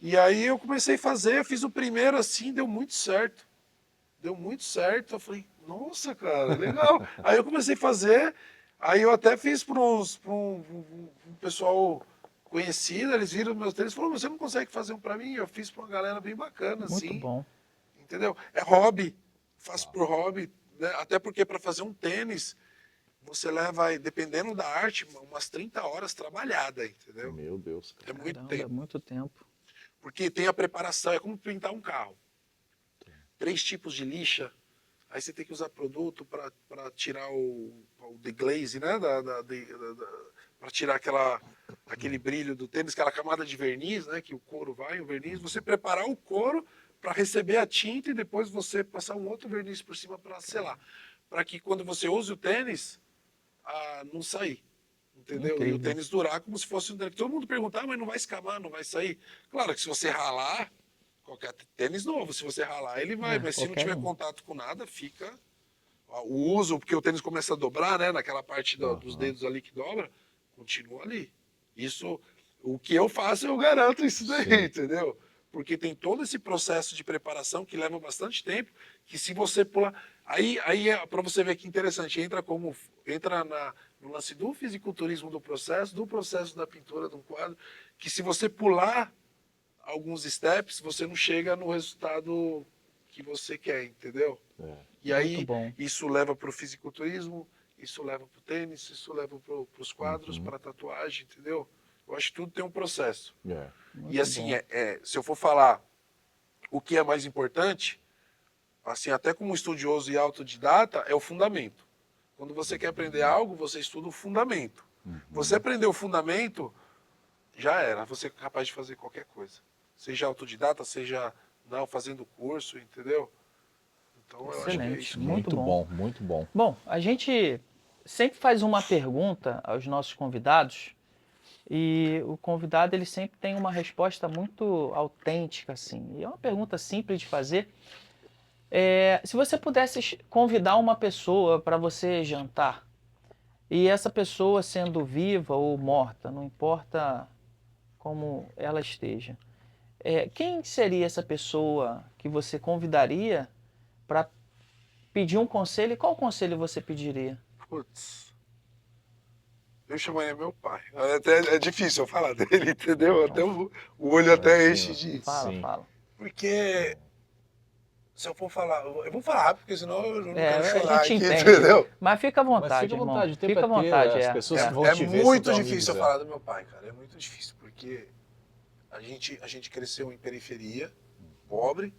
E aí eu comecei a fazer, eu fiz o primeiro assim, deu muito certo. Deu muito certo. Eu falei, nossa, cara, legal. Aí eu comecei a fazer, aí eu até fiz para um pessoal conhecido, eles viram meus tênis e falaram, você não consegue fazer um para mim? Eu fiz para uma galera bem bacana, Muito assim. bom. Entendeu? É hobby, faço por hobby, né? Até porque para fazer um tênis, você leva, dependendo da arte, umas 30 horas trabalhada, entendeu? Meu Deus, cara. É muito Caramba, é tempo. muito tempo. Porque tem a preparação, é como pintar um carro. 3 tipos de lixa, aí você tem que usar produto para tirar o deglaze, né? Para tirar aquele brilho do tênis, aquela camada de verniz, né? Que o couro vai, o verniz. Você preparar o couro para receber a tinta e depois você passar um outro verniz por cima para selar. Para que quando você use o tênis, não sair. Entendeu? Incrível. E o tênis durar como se fosse um tênis. Todo mundo pergunta, mas não vai escamar, não vai sair. Claro que se você ralar, qualquer tênis novo, se você ralar, ele vai. Mas se não tiver contato com nada, fica... O uso, porque o tênis começa a dobrar, né? Naquela parte dos dedos ali que dobra, continua ali. Isso, o que eu faço, eu garanto isso daí, Sim. entendeu? Porque tem todo esse processo de preparação que leva bastante tempo, que se você pular... Aí é para você ver que interessante, entra no lance do fisiculturismo do processo da pintura de um quadro, que se você pular alguns steps, você não chega no resultado que você quer, entendeu? E aí, Muito bom. isso leva para o fisiculturismo, isso leva para o tênis, isso leva para os quadros, para a tatuagem, entendeu? Eu acho que tudo tem um processo. Muito E assim, bom. se eu for falar o que é mais importante, assim, até como estudioso e autodidata, é o fundamento. Quando você quer aprender algo, você estuda o fundamento. Você aprendeu o fundamento, já era, você é capaz de fazer qualquer coisa. Seja autodidata, seja não, fazendo curso, entendeu? Então eu acho que é Excelente, isso. muito bom. Muito bom. Bom, a gente sempre faz uma pergunta aos nossos convidados e o convidado ele sempre tem uma resposta muito autêntica assim. E é uma pergunta simples de fazer. Se você pudesse convidar uma pessoa para você jantar, e essa pessoa sendo viva ou morta, não importa como ela esteja, quem seria essa pessoa que você convidaria para pedir um conselho? E qual conselho você pediria? Putz. Eu chamaria meu pai. Até é difícil eu falar dele, entendeu? Até o olho até enche de... Fala. Porque se eu for falar... Eu vou falar rápido, porque senão eu não quero A chorar gente aqui, entende. entendeu? Mas fica à vontade, Mas fica à irmão. vontade, o tempo Fica à é teu, vontade, as pessoas que vão É te ver muito são teus difícil eu amigos, falar do meu pai, cara. É muito difícil, porque a gente cresceu em periferia, pobre.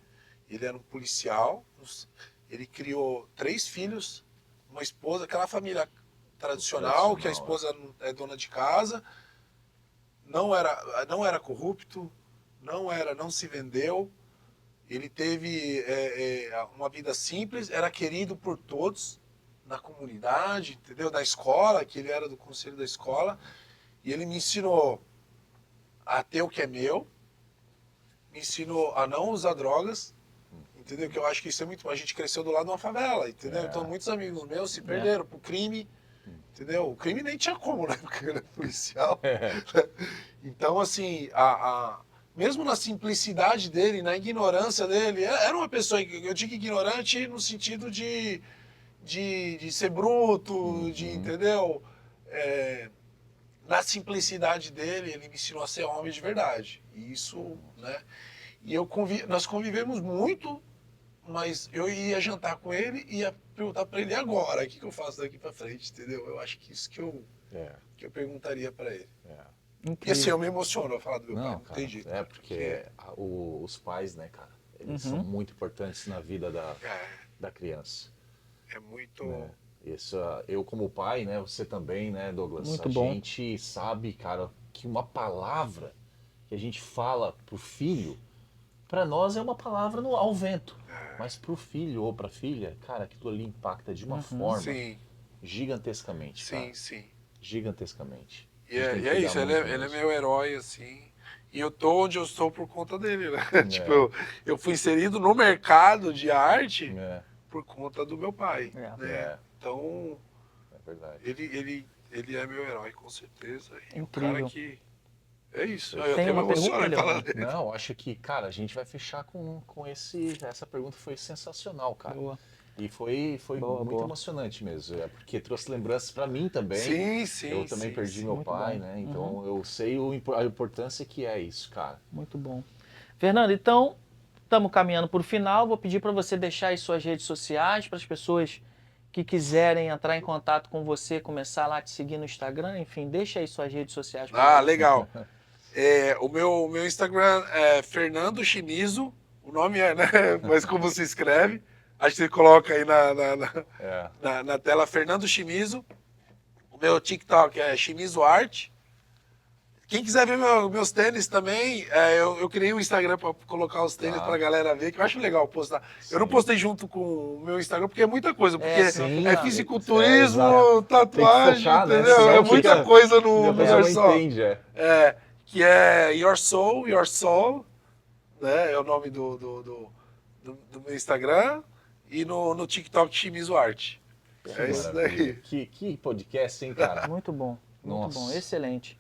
Ele era um policial. Ele criou 3 filhos, uma esposa, aquela família tradicional, que a esposa é dona de casa. Não era corrupto, não se vendeu. Ele teve uma vida simples, era querido por todos na comunidade, entendeu? Da escola, que ele era do conselho da escola. E ele me ensinou a ter o que é meu, me ensinou a não usar drogas, entendeu? Que eu acho que isso é muito... A gente cresceu do lado de uma favela, entendeu? Então muitos amigos meus se perderam pro crime, entendeu? O crime nem tinha como, né? Porque ele é policial. Então, assim, mesmo na simplicidade dele, na ignorância dele, era uma pessoa, eu digo ignorante no sentido de ser bruto, entendeu? Na simplicidade dele, ele me ensinou a ser homem de verdade. E isso, né? E nós convivemos muito, mas eu ia jantar com ele e ia perguntar para ele agora, o que eu faço daqui para frente, entendeu? Eu acho que isso que eu perguntaria para ele. E assim, eu me emociono ao falar do meu pai, não cara, tem jeito. Porque os pais, né, cara, eles são muito importantes na vida da criança. É muito... Isso, eu como pai, né, você também, né, Douglas? Muito a bom. gente sabe, cara, que uma palavra que a gente fala pro filho, para nós é uma palavra ao vento. Mas pro filho ou pra filha, cara, aquilo ali impacta de uma forma gigantescamente, cara. Sim. Gigantescamente. E é isso, ele é meu herói, assim. E eu tô onde eu estou por conta dele, né? Tipo, eu fui inserido no mercado de arte por conta do meu pai, né? Então, é verdade. ele é meu herói, com certeza. E Incrível. o cara que... É isso. Tem Eu até me uma pergunta, emociono em falar Leandro? dele. Não, acho que, cara, a gente vai fechar com essa pergunta foi sensacional, cara. Boa. E foi muito emocionante mesmo, porque trouxe lembranças para mim também. Sim. Eu também perdi meu Muito pai, bom. né? Então eu sei a importância que é isso, cara. Muito bom. Fernando, então, estamos caminhando para o final. Vou pedir para você deixar as suas redes sociais para as pessoas que quiserem entrar em contato com você, começar lá a te seguir no Instagram, enfim, deixa aí suas redes sociais. Legal. O meu Instagram é Fernando Chinizo, o nome né? Mas como se escreve? Acho que você coloca aí na tela Fernando Chinizo. O meu TikTok é Chinizo Art. Quem quiser ver meus tênis também, eu criei um Instagram para colocar os tênis para a galera ver, que eu acho legal postar. Eu não postei junto com o meu Instagram porque é muita coisa, porque é fisiculturismo, tatuagem, focar, né? entendeu? É muita coisa no lugar só. Entende, Que é Your Soul, né? É o nome do meu Instagram, e no TikTok Chimizo Art. É isso daí. Que podcast, hein, cara? Muito bom, Nossa. bom, excelente.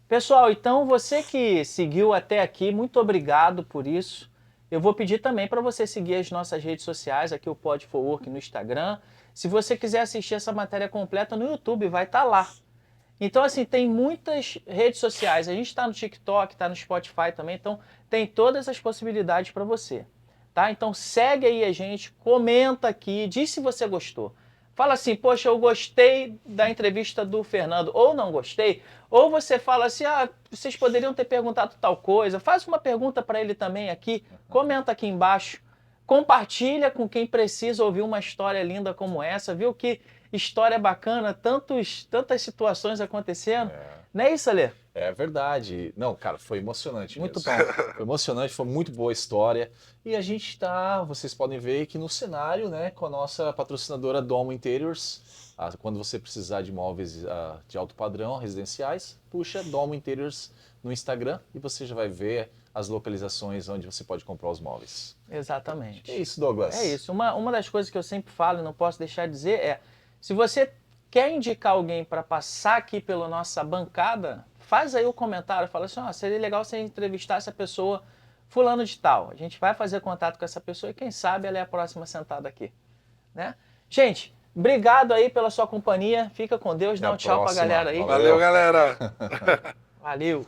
Pessoal, então você que seguiu até aqui, muito obrigado por isso. Eu vou pedir também para você seguir as nossas redes sociais, aqui o Pod for Work no Instagram. Se você quiser assistir essa matéria completa no YouTube, vai estar lá. Então, assim, tem muitas redes sociais. A gente está no TikTok, está no Spotify também, então tem todas as possibilidades para você. Tá? Então segue aí a gente, comenta aqui, diz se você gostou. Fala assim, poxa, eu gostei da entrevista do Fernando, ou não gostei. Ou você fala assim, vocês poderiam ter perguntado tal coisa. Faz uma pergunta para ele também aqui, comenta aqui embaixo. Compartilha com quem precisa ouvir uma história linda como essa, viu? Que história bacana, tantas situações acontecendo. Não é isso, Alê? É verdade. Não, cara, foi emocionante Muito mesmo. bom. Foi emocionante, foi muito boa a história. E a gente vocês podem ver aqui no cenário, né, com a nossa patrocinadora Domo Interiors. Quando você precisar de móveis de alto padrão, residenciais, puxa Domo Interiors no Instagram e você já vai ver as localizações onde você pode comprar os móveis. Exatamente. É isso, Douglas. É isso. Uma das coisas que eu sempre falo e não posso deixar de dizer é, se você quer indicar alguém para passar aqui pela nossa bancada, faz aí o comentário, fala assim, seria legal você entrevistar essa pessoa fulano de tal. A gente vai fazer contato com essa pessoa e quem sabe ela é a próxima sentada aqui, né? Gente, obrigado aí pela sua companhia. Fica com Deus, Até dá a um tchau pra próxima. galera aí. Valeu, galera. Valeu.